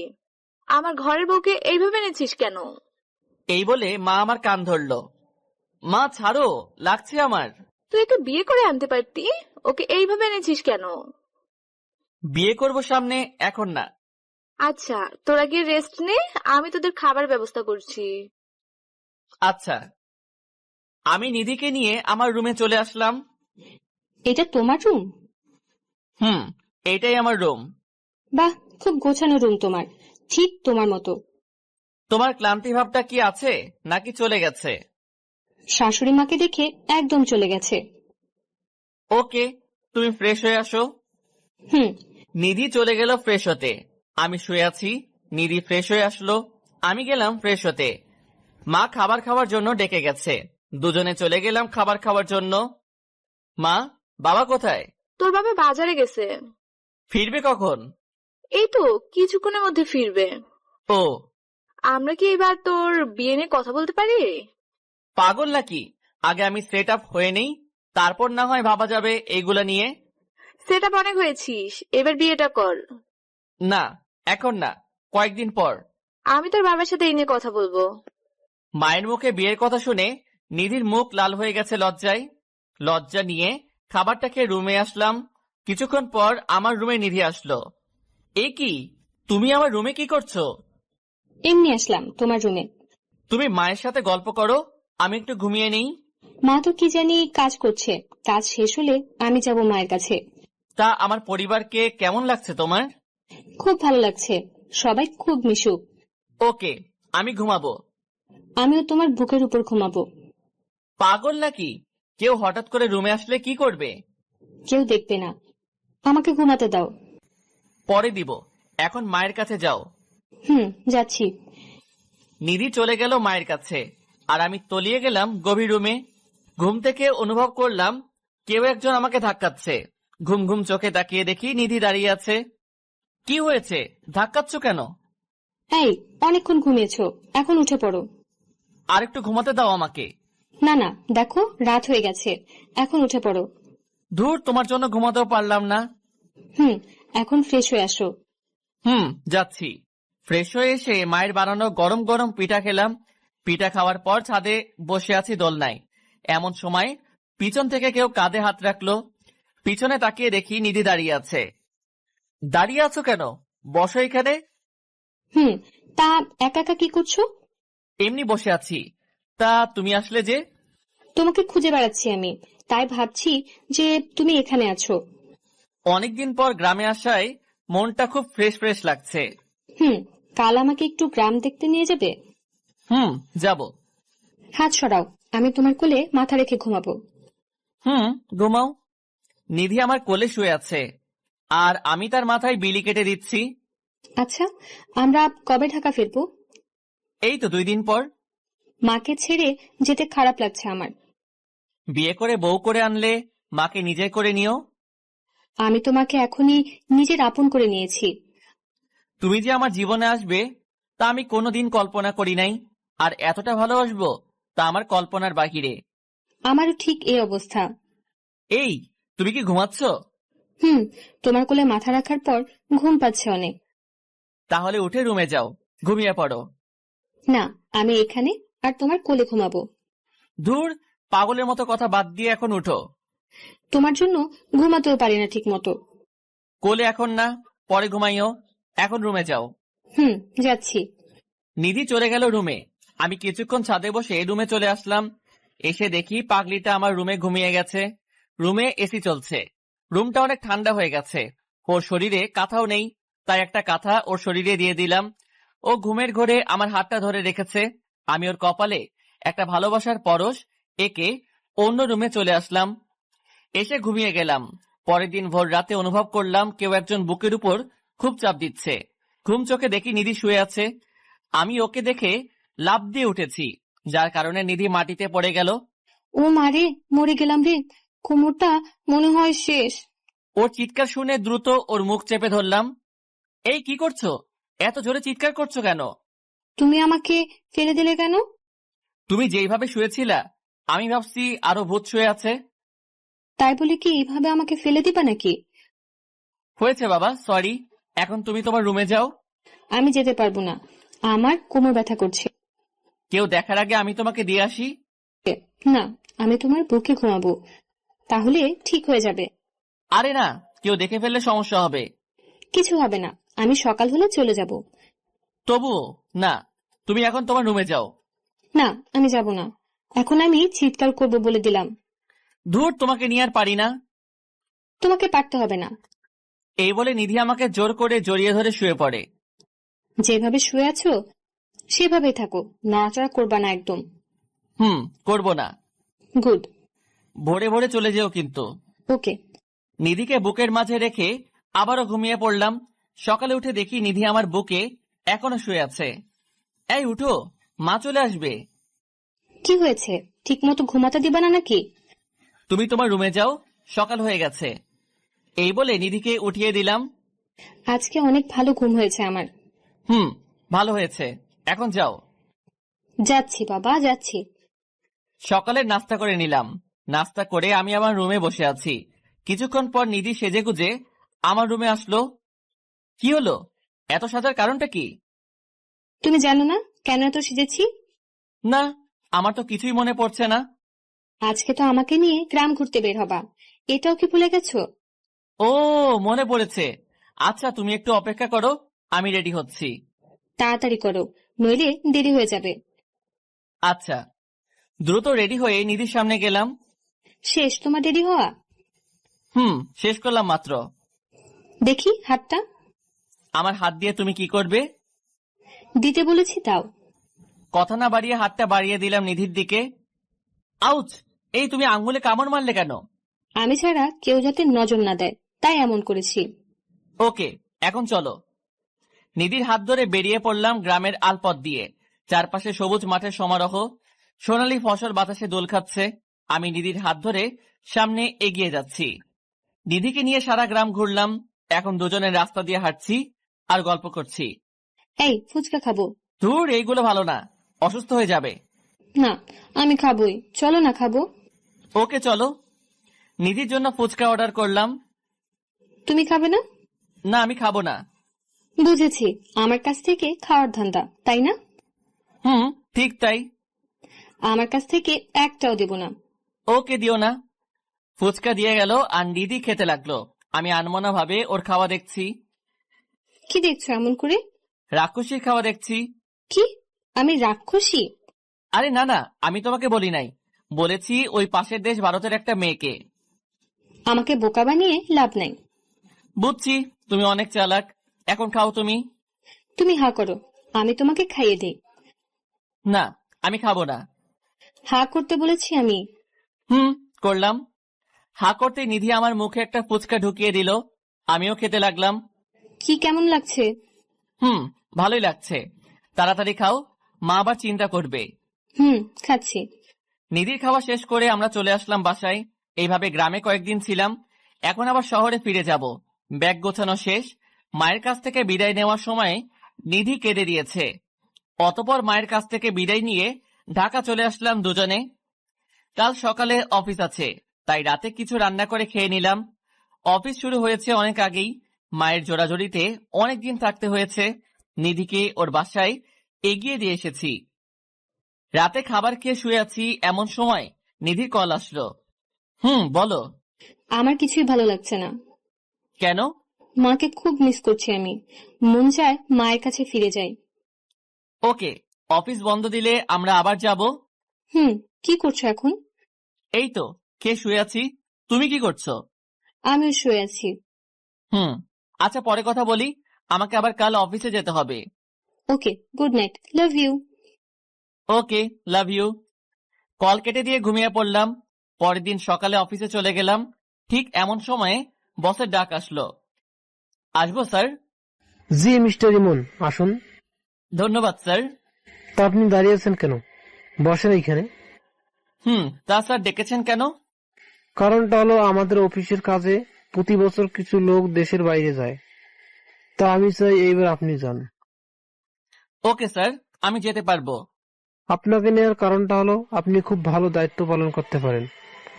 আমার ঘরের বউকে এইভাবে এনেছিস কেন? এই বলে মা আমার কান ধরলো। মা ছাড়ো, লাগছে আমার। তুই একে বিয়ে করে আনতে পারতি, ওকে এইভাবে এনেছিস কেন? বিয়ে করব সামনে, এখন না। আচ্ছা, তোরা গিয়ে রেস্ট নে, আমি তোদের খাবার ব্যবস্থা করছি। আচ্ছা। আমি নিধিকে নিয়ে আমার রুমে চলে আসলাম। এটা তোমার রুম? এইটাই আমার রুম। বাহ, খুব গোছানো রুম তোমার, ঠিক তোমার মতো। তোমার ক্লান্তি ভাবটা কি আছে নাকি চলে গেছে? শাশুড়ি মাকে দেখে একদম চলে গেছে। ওকে, তুমি ফ্রেশ হয়ে আসো। হুম। নিধি চলে গেল ফ্রেশ হতে। আমি শুয়ে আছি, নিধি ফ্রেশ হয়ে আসলো, আমি গেলাম ফ্রেশ হতে। মা খাবার খাওয়ার জন্য ডেকে গেছে, দুজনে চলে গেলাম খাবার খাওয়ার জন্য। মা, বাবা কোথায়? তোর বাবা বাজারে গেছে। ফিরবে কখন? এই তো কিছুক্ষণের মধ্যে ফিরবে। ও, আমরা কি এবার তোর বিয়ে নিয়ে কথা বলতে পারি? পাগল নাকি? আগে আমি সেট আপ হয়ে নেই, তারপর না হয় ভাবা যাবে এইগুলা নিয়ে। সেট আপ অনেক হয়েছিস, এবার বিয়েটা কর। না, এখন না, কয়েকদিন পর। আমি তোর বাবার সাথে এই নিয়ে কথা বলবো। মায়ের মুখে বিয়ের কথা শুনে নিধির মুখ লাল হয়ে গেছে লজ্জায়। লজ্জা নিয়ে খাবারটা খেয়ে রুমে আসলাম। কিছুক্ষণ পর আমার রুমে নিধি আসলো। এ কি, তুমি আমার রুমে কি করছো? এমনি আসলাম তোমার রুমে। তুমি মায়ের সাথে গল্প করো, আমি একটু ঘুমিয়ে নেই। মা তো কি জানি কাজ করছে, কাজ শেষ হলে আমি যাব মায়ের কাছে। তা আমার পরিবারকে কেমন লাগছে তোমার? খুব ভালো লাগছে, সবাই খুব মিশুক। ওকে, আমি ঘুমাবো। আমিও তোমার বুকের উপর ঘুমাবো। পাগল নাকি? কেউ হঠাৎ করে রুমে আসলে কি করবে? কেউ দেখবে না, আমাকে ঘুমাতে দাও। পরে দিব, এখন মায়ের কাছে যাও। হুম, যাচ্ছি। নিধি চলে গেল মায়ের কাছে, আর আমি তলিয়ে গেলাম গভীর রুমে। ঘুম থেকে অনুভব করলাম কেউ একজন আমাকে ধাক্কাচ্ছে। ঘুম ঘুম চোখে তাকিয়ে দেখি নিধি দাঁড়িয়ে আছে। কি হয়েছে, ধাক্কাচ্ছ কেন? এই, অনেকক্ষণ ঘুমিয়েছো, এখন উঠে পড়ো। আর একটু ঘুমাতে দাও আমাকে। না না, দেখো রাত হয়ে গেছে, এখন উঠে পড়ো। ধুর, তোমার জন্য ঘুমাতেও পারলাম না। হুম, এখন ফ্রেশ হয়ে আসো। যাচ্ছি। ফ্রেশ হয়ে এসে মায়ের বানানো গরম গরম পিঠা খেলাম। পিঠা খাওয়ার পর ছাদে বসে আছি দোলনায়। এমন সময় পিছন থেকে কেউ কাঁধে হাত রাখলো। পিছনে তাকিয়ে দেখি নিধি দাঁড়িয়ে আছে। দাঁড়িয়ে আছো কেন? বসো এখানে। হুম, তা একা একা কি করছো? এমনি বসে আছি। তা তুমি আসলে যে? তোমাকে খুঁজে বেড়াচ্ছি আমি, তাই ভাবছি যে তুমি এখানে আছো। অনেকদিন পর গ্রামে আসায় মনটা খুব ফ্রেশ ফ্রেশ লাগছে। কাল আমাকে একটু গ্রাম দেখতে নিয়ে যাবে? যাব। হাত সরাও, আমি তোমার কোলে মাথা রেখে ঘুমাবো। ঘুমাও। নিধি আমার কোলে শুয়ে আছে, আর আমি তার মাথায় বিলি কেটে দিচ্ছি। আচ্ছা, আমরা কবে ঢাকা ফিরবো? এই তো 2 দিন পর। মাকে ছেড়ে যেতে খারাপ লাগছে আমার। বিয়ে করে বউ করে আনলে মাকে নিজে করে নিও। আমি তোমাকে এখনই নিজের আপন করে নিয়েছি। তুমি যে আমার জীবনে আসবে তা আমি কোনোদিন কল্পনা করি নাই, আর এতটা ভালোবাসবো তা আমার কল্পনার বাহিরে। আমারও ঠিক এই অবস্থা। এই, তুমি কি ঘুমাচ্ছ? তোমার কোলে মাথা রাখার পর ঘুম পাচ্ছে অনেক। তাহলে উঠে রুমে যাও, ঘুমিয়ে পড়ো। না, আমি এখানে আর তোমার কোলে ঘুমাবো। ধুর, পাগলের মতো কথা বাদ দিয়ে এখন উঠো। তোমার জন্য ঘুমাতেও পারি না ঠিক মতো। কোলে এখন না, পরে ঘুমাইও। এখন রুমে যাও। যাচ্ছি। নিধি চলে গেল রুমে। আমি কিছুক্ষণ ছাদে বসে রুমে চলে আসলাম। এসে দেখি পাগলিটা আমার রুমে ঘুমিয়ে গেছে। রুমে এসি চলছে, রুমটা অনেক ঠান্ডা হয়ে গেছে। ওর শরীরে কাঁথাও নেই, তাই একটা কাঁথা ওর শরীরে দিয়ে দিলাম। ও ঘুমের ঘোরে আমার হাতটা ধরে রেখেছে। আমি ওর কপালে একটা ভালোবাসার পরশ এঁকে অন্য রুমে চলে আসলাম। এসে ঘুমিয়ে গেলাম। পরের দিন ভোর রাতে অনুভব করলাম কেউ একজন বুকের উপর খুব চাপ দিচ্ছে। ঘুম চোখে দেখি নিধি শুয়ে আছে। আমি ওকে দেখে লাফ দিয়ে উঠেছি, যার কারণে নিধি মাটিতে পড়ে গেল। ও মারে, মরে গেলাম রে, কোমরটা মনে হয় শেষ। ওর চিৎকার শুনে দ্রুত ওর মুখ চেপে ধরলাম। এই, কি করছো? এত জোরে চিৎকার করছো কেন? তুমি আমাকে ফেলে দিলে কেন? তুমি যেইভাবে শুয়েছিলা আমি ভাবছি আরো ভূত শুয়ে আছে। তাই বলে কি এইভাবে আমাকে ফেলে দিবা নাকি? হয়েছে বাবা, সরি। এখন তুমি তোমার রুমে যাও। আমি যেতে পারবো না, আমার কোমর ব্যথা করছে। কেউ দেখার আগে আমি তোমাকে দিয়ে আসি। না, আমি তোমার বুকে ঘুমাবো, তাহলে ঠিক হয়ে যাবে। আরে না, কেউ দেখে ফেললে সমস্যা হবে। কিছু হবে না, আমি সকাল হলে চলে যাব। তবুও না, তুমি এখন তোমার রুমে যাও। না, আমি যাব না, এখন আমি চিৎকার করব বলে দিলাম। ধুর, তোমাকে নিয়ে আর পারি না। তোমাকে পারতে হবে না। এই বলে নিধি আমাকে জোর করে জড়িয়ে ধরে শুয়ে পড়ে। যেভাবে শুয়ে আছো সেভাবেই থাকো, নড়াচড়া করবা না একদম। করব না। গুড। ভোরে ভোরে চলে যেও কিন্তু। ওকে। নিধিকে বুকের মাঝে রেখে আবারও ঘুমিয়ে পড়লাম। সকালে উঠে দেখি নিধি আমার বুকে এখনো শুয়ে আছে। এই উঠো, মা চলে আসবে। কি হয়েছে, ঠিক মতো ঘুমাতে দিবা না নাকি? তুমি তোমার রুমে যাও, সকাল হয়ে গেছে। এই বলে নিধিকে উঠিয়ে দিলাম। আজকে অনেক ভালো ঘুম হয়েছে আমার। ভালো হয়েছে, এখন যাও। যাচ্ছি বাবা, যাচ্ছি। সকালের নাস্তা করে নিলাম। নাস্তা করে আমি আমার রুমে বসে আছি। কিছুক্ষণ পর নিধি সেজেগুজে আমার রুমে আসলো। কি হলো, এত সাজার কারণটা কি? তুমি জানো না কেন এত সেজেছি? না, আমার তো কিছুই মনে পড়ছে না। আজকে তো আমাকে নিয়ে গ্রাম ঘুরতে বের হবা, এটাও কি ভুলে গেছো? ও, মনে পড়েছে। আচ্ছা, তুমি একটু অপেক্ষা করো, আমি রেডি হচ্ছি। তাড়াতাড়ি করো, নইলে দেরি হয়ে যাবে। আচ্ছা। দ্রুত রেডি হয়ে নিধির সামনে গেলাম। শেষ তোমার দেরি হওয়া? শেষ করলাম মাত্র। দেখি হাতটা। আমার হাত দিয়ে তুমি কি করবে? দিতে বলেছি দাও। কথা না বাড়িয়ে হাতটা বাড়িয়ে দিলাম নিধির দিকে। আউচ! এই তুমি আঙ্গুলে কামড় মারলে কেন? আমি ছাড়া কেউ যাতে নজর না দেয়, তাই এমন করেছি। ওকে, এখন চলো। নিধির হাত ধরে বেরিয়ে পড়লাম গ্রামের আলপথ দিয়ে। চারপাশে সবুজ মাঠের সমারোহ, সোনালী ফসল বাতাসে দোল খাচ্ছে। আমি নিধির হাত ধরে সামনে এগিয়ে যাচ্ছি। নিধিকে নিয়ে সারা গ্রাম ঘুরলাম। এখন দুজনের রাস্তা দিয়ে হাঁটছি আর গল্প করছি। এই ফুচকা খাবো। ধুর, এইগুলো ভালো না, অসুস্থ হয়ে যাবে। না, আমি খাবোই, চলো না খাবো। ওকে চলো। নিধির জন্য ফুচকা অর্ডার করলাম। তুমি খাবে না? না, আমি খাবো না। বুঝেছি, আমার কাছ থেকে খাওয়ার ধান্দা, তাই না? ঠিক তাই। আমার কাছ থেকে একটাও দেব না। ওকে, দিও না। ফুচকা দিয়ে গেল আর নিধি খেতে লাগলো। আমি আনমনা ভাবে ওর খাওয়া দেখছি। কি দেখছো এমন করে? রাক্ষসীর খাওয়া দেখছি। কি, আমি রাক্ষসী? আরে না না, আমি তোমাকে বলি নাই, বলেছি ওই পাশের দেশ ভারতের একটা মেয়েকে। আমাকে বোকা বানিয়ে লাভ নাই। বুঝছি, তুমি অনেক চালাক। এখন খাও তুমি। তুমি হা করো, আমি তোমাকে খাইয়ে দেই। না, আমি খাবো না। হা করতে বলেছি আমি। করলাম। হা করতে নিধি আমার মুখে একটা ফুচকা ঢুকিয়ে দিল। আমিও খেতে লাগলাম। কি কেমন লাগছে? ভালোই লাগছে। তাড়াতাড়ি খাও, মা আবার চিন্তা করবে। খাচ্ছি। নিধির খাওয়া শেষ করে আমরা চলে আসলাম বাসায়। এইভাবে গ্রামে কয়েকদিন ছিলাম, এখন আবার শহরে ফিরে যাব। ব্যাগ গোছানো শেষ। মায়ের কাছ থেকে বিদায় নেওয়ার সময় নিধি কেঁদে দিয়েছে। অতঃপর মায়ের কাছ থেকে বিদায় নিয়ে ঢাকা চলে আসলাম দুজনে। কাল সকালে অফিস আছে, তাই রাতে কিছু রান্না করে খেয়ে নিলাম। অফিস শুরু হয়েছে অনেক আগেই। মায়ের জোড়াজড়িতে অনেকদিন থাকতে হয়েছে। নিধিকে ওর বাসায় এগিয়ে দিয়ে এসেছি। রাতে খাবার খেয়ে শুয়ে আছি, এমন সময় নিধির কল আসলো। বলো। আমার কিছুই ভালো লাগছে না। কেন? মাকে খুব মিস করছি আমি, মন চায় মায়ের কাছে ফিরে যাই। ওকে, অফিস বন্ধ দিলে আমরা আবার যাব। কি করছো এখন? এই তো খেয়ে শুয়ে আছি। তুমি কি করছো? আমিও শুয়ে আছি। আচ্ছা, পরে কথা বলি, আমাকে আবার কাল অফিসে যেতে হবে। Okay, good night, love you. Okay, love you. Call কেটে দিয়ে ঘুমিয়ে পড়লাম। পরের দিন সকালে অফিসে চলে গেলাম। ঠিক এমন সময়ে বসের ডাক আসলো। আসবো স্যার? জি মিস্টার ইমন, আসুন। ধন্যবাদ স্যার। তা আপনি দাঁড়িয়ে আছেন কেন? বসেন এইখানে। তা স্যার ডেকেছেন কেন? কারণটা হলো আমাদের অফিসের কাজে প্রতি বছর কিছু লোক দেশের বাইরে যায়, তা আমি চাই এইবার আপনি যান। ওকে স্যার, আমি যেতে পারবো। আপনাকে নেওয়ার কারণটা হলো আপনি খুব ভালো দায়িত্ব পালন করতে পারেন,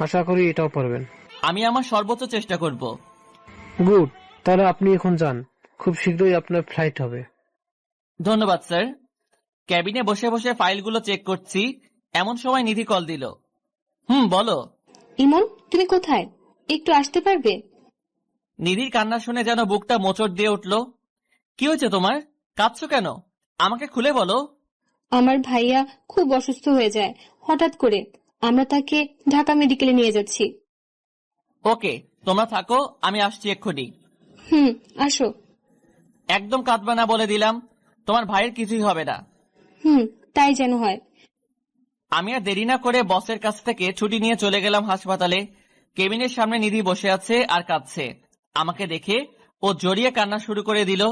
আশা করি এটাও পারবেন। আমি আমার সর্বোচ্চ চেষ্টা করব। গুড, তাহলে আপনি এখন যান, খুব শীঘ্রই আপনার ফ্লাইট হবে। ধন্যবাদ স্যার। ক্যাবিনে বসে বসে ফাইলগুলো চেক করছি, এমন সময় নিধি কল দিল। বলো। ইমন, তুমি কোথায়? একটু আসতে পারবে? নিধির কান্না শুনে যেন বুকটা মোচড় দিয়ে উঠল। কি হয়েছে তোমার? কাঁদছো কেন? আমাকে খুলে বলো। আমার ভাইয়া খুব অসুস্থ হয়ে যায় হঠাৎ করে, আমরা তাকে ঢাকা মেডিকেলে নিয়ে যাচ্ছি। ওকে, তোমরা থাকো, আমি আসছি এক্ষুনি। আসো। একদম কাঁদবা না বলে দিলাম, তোমার ভাইয়ের কিছুই হবে না। তাই যেন হয়। আমি আর দেরি না করে বসের কাছ থেকে ছুটি নিয়ে চলে গেলাম হাসপাতালে। কেবিনের সামনে নিধি বসে আছে আর কাঁদছে। আমাকে দেখে ও জড়িয়ে কান্না শুরু করে দিল।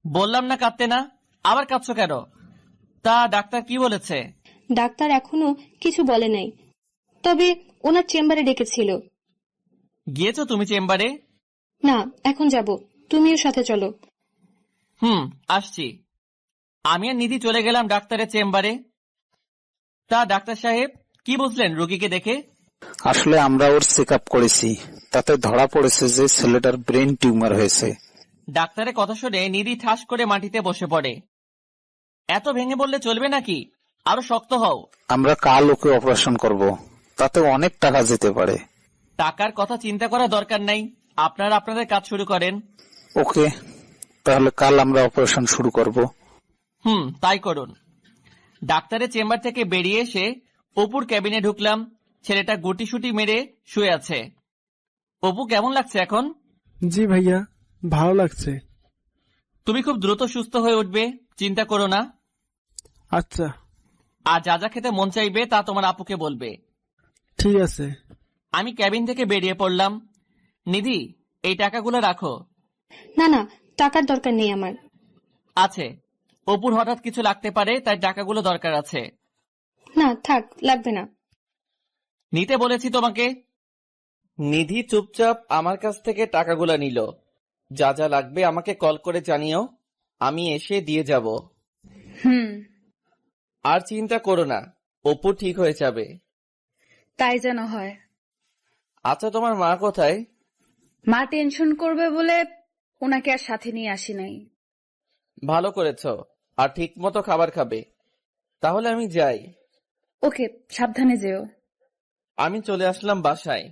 বললাম না কাঁদতে না, আবার কাঁদছো কেন? তা ডাক্তার কি বলেছে? ডাক্তার এখনো কিছু বলে নাই, তবে ওনার চেম্বারে ডেকেছিল। গিয়েছো তুমি চেম্বারে? না, এখন যাব, তুমিও সাথে চলো। আসছি। আমি আর নিধি চলে গেলাম ডাক্তারের চেম্বারে। তা ডাক্তার সাহেব কি বুঝলেন রোগীকে দেখে? আসলে আমরা ওর চেক আপ করেছি, তাতে ধরা পড়েছে যে ছেলেটার ব্রেন টিউমার হয়েছে। ডাক্তারের কথা শুনে নিধি ঠাস করে মাটিতে বসে পড়ে। এত ভেঙে বললে চলবে নাকি? আরো শক্ত হও। আমরা কাল ওকে অপারেশন করব, তাতে অনেক টাকা যেতে পারে। টাকার কথা চিন্তা করা দরকার নাই, আপনারা আপনাদের কাজ শুরু করেন। ওকে, তাহলে কাল আমরা অপারেশন শুরু করব। তাই করুন। ডাক্তারের চেম্বার থেকে বেরিয়ে এসে অপুর ক্যাবিনে ঢুকলাম। ছেলেটা গুটিসুটি মেরে শুয়ে আছে। অপু, কেমন লাগছে এখন? জি ভাইয়া, ভালো লাগছে। তুমি খুব দ্রুত সুস্থ হয়ে উঠবে, চিন্তা করো না। আচ্ছা, আর যা যা খেতে মন চাইবে তা তোমার আপুকে বলবে। ঠিক আছে। আমি ক্যাবিন থেকে বেরিয়ে পড়লাম। নিধি, এই টাকাগুলো রাখো। না না, টাকার দরকার নেই আমার। আছে, অপুর হঠাৎ কিছু লাগতে পারে, তাই টাকাগুলো দরকার আছে। না থাক, লাগবে না। নিতে বলেছি তোমাকে। নিধি চুপচাপ আমার কাছ থেকে টাকাগুলো নিল। যা যা লাগবে আমাকে কল করে জানিও, আমি এসে দিয়ে যাব। আর চিন্তা করো না, অপু ঠিক হয়ে যাবে। তাই যেন হয়। আচ্ছা, তোমার মা কোথায়? মা টেনশন করবে বলে ওনাকে আর সাথে নিয়ে আসি নাই। ভালো করেছো, আর ঠিক মতো খাবার খাবে। তাহলে আমি যাই। ওকে, সাবধানে যেও। আমি চলে আসলাম বাসায়।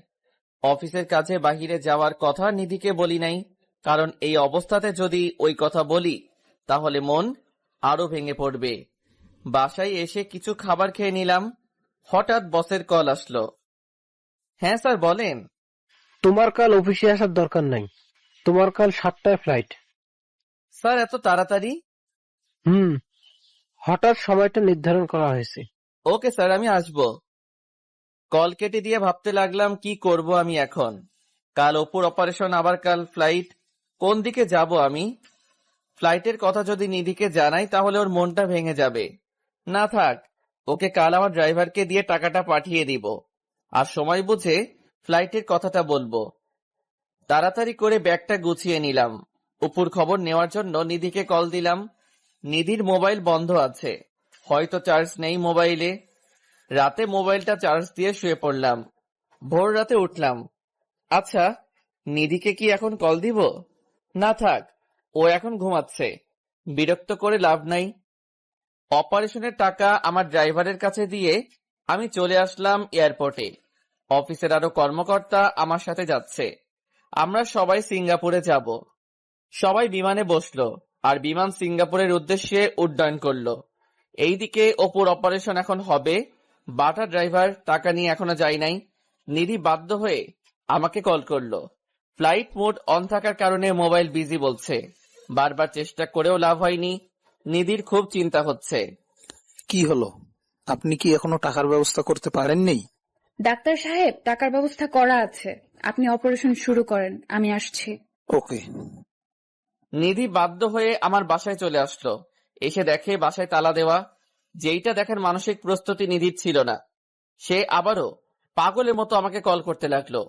অফিসের কাজে বাহিরে যাওয়ার কথা নিধিকে বলি নাই, কারণ এই অবস্থাতে যদি ওই কথা বলি তাহলে মন আরো ভেঙে পড়বে। বাসায় এসে কিছু খাবার খেয়ে নিলাম। হঠাৎ বসের কল আসলো। হ্যাঁ স্যার, বলেন। তোমার কাল অফিসে আসার দরকার নাই, তোমার কাল 7টায় ফ্লাইট। স্যার, এত তাড়াতাড়ি? হঠাৎ সময়টা নির্ধারণ করা হয়েছে। ওকে স্যার, আমি আসবো। কল কেটে দিয়ে ভাবতে লাগলাম কি করব আমি এখন। কাল অপুর অপারেশন, আবার কাল ফ্লাইট। কোন দিকে যাব আমি? ফ্লাইটের কথা যদি নিধিকে জানাই তাহলে ওর মনটা ভেঙে যাবে। না থাক, ওকে কাল আমার ড্রাইভারকে দিয়ে টাকাটা পাঠিয়ে দিব, আর সময় বুঝে ফ্লাইটের কথাটা বলবো। তাড়াতাড়ি করে ব্যাগটা গুছিয়ে নিলাম। অপুর খবর নেওয়ার জন্য নিধিকে কল দিলাম। নিধির মোবাইল বন্ধ আছে, হয়তো চার্জ নেই মোবাইলে। রাতে মোবাইলটা চার্জ দিয়ে শুয়ে পড়লাম। ভোর রাতে উঠলাম। আচ্ছা, নিধিকে কি এখন কল দিব? না থাক, ও এখন ঘুমাচ্ছে, বিরক্ত করে লাভ নাই। অপারেশনের টাকা আমার ড্রাইভারের কাছে দিয়ে আমি চলে আসলাম এয়ারপোর্টে। অফিসের আরো কর্মকর্তা আমার সাথে যাচ্ছে। আমরা সবাই সিঙ্গাপুরে যাব। সবাই বিমানে বসলো, আর বিমান সিঙ্গাপুরের উদ্দেশ্যে উড্ডয়ন করলো। এইদিকে অপুর অপারেশন এখন হবে। বাটা ড্রাইভার টাকা নিয়ে এখনো যায় নাই। নিধি বাধ্য হয়ে আমাকে কল করলো। ফ্লাইট মোড অন থাকার কারণে মোবাইল বিজি বলছে। বারবার চেষ্টা করেও লাভ হয়নি। নিধির খুব চিন্তা হচ্ছে। কি হলো, আপনি কি এখনো টাকার ব্যবস্থা করতে পারেননি? ডাক্তার সাহেব, টাকার ব্যবস্থা করা আছে, আপনি অপারেশন শুরু করেন, আমি আসছি। ওকে। নিধি বাধ্য হয়ে আমার বাসায় চলে আসলো। এসে দেখে বাসায় তালা দেওয়া। যেইটা দেখার মানসিক প্রস্তুতি নিধির ছিল না। সে আবারও পাগলের মতো আমাকে কল করতে লাগলো,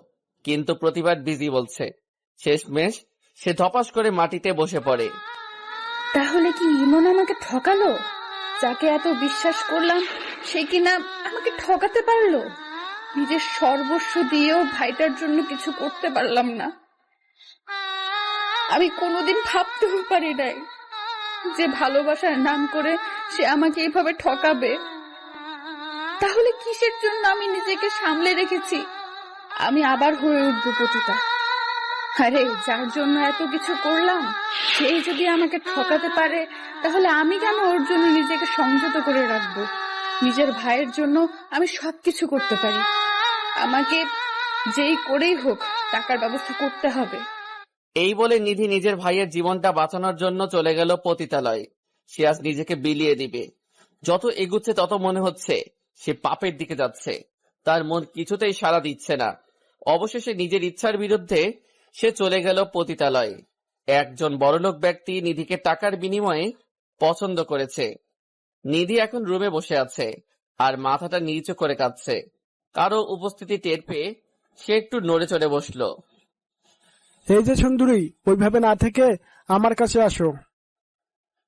কিন্তু প্রতিবার বিজি বলছে। শেষমেশ সে ধপাস করে মাটিতে বসে পড়ে। তাহলে কি ইমন আমাকে ঠকালো? যাকে এত বিশ্বাস করলাম সে কিনা আমাকে ঠকাতে পারলো। নিজের সর্বস্ব দিয়েও ভাইটার জন্য কিছু করতে পারলাম না। আমি কোনোদিন ভাবতেও পারি নাই যে ভালোবাসার নাম করে সে আমাকে এইভাবে ঠকাবে। তাহলে কিসের জন্য আমি নিজেকে সামলে রেখেছি? আমি আবার হয়ে উঠবো পতিতা। আরে, যার জন্য এত কিছু করলাম সেই যদি আমাকে ঠকাতে পারে, তাহলে আমি কেন ওর জন্য নিজেকে সংযত করে রাখবো? নিজের ভাইয়ের জন্য আমি সবকিছু করতে পারি। আমাকে যেই করেই হোক টাকার ব্যবস্থা করতে হবে। এই বলে নিধি নিজের ভাইয়ের জীবনটা বাঁচানোর জন্য চলে গেল পতিতালয়ে। সে আজ নিজেকে বিলিয়ে দিবে। যত এগুচ্ছে তত মনে হচ্ছে সে পাপের দিকে যাচ্ছে। তার মন কিছুতেই সাড়া দিচ্ছে না। অবশেষে নিজের ইচ্ছার বিরুদ্ধে সে চলে গেল পতিতালয়ে। একজন বড়লোক ব্যক্তি নিধিকে টাকার বিনিময়ে পছন্দ করেছে। নিধি এখন রুমে বসে আছে আর মাথাটা নিচু করে কাঁদছে। কারো উপস্থিতি টের পেয়ে সে একটু নড়ে চড়ে বসলো। এই যে সুন্দরী, ওইভাবে না থেকে আমার কাছে আসো।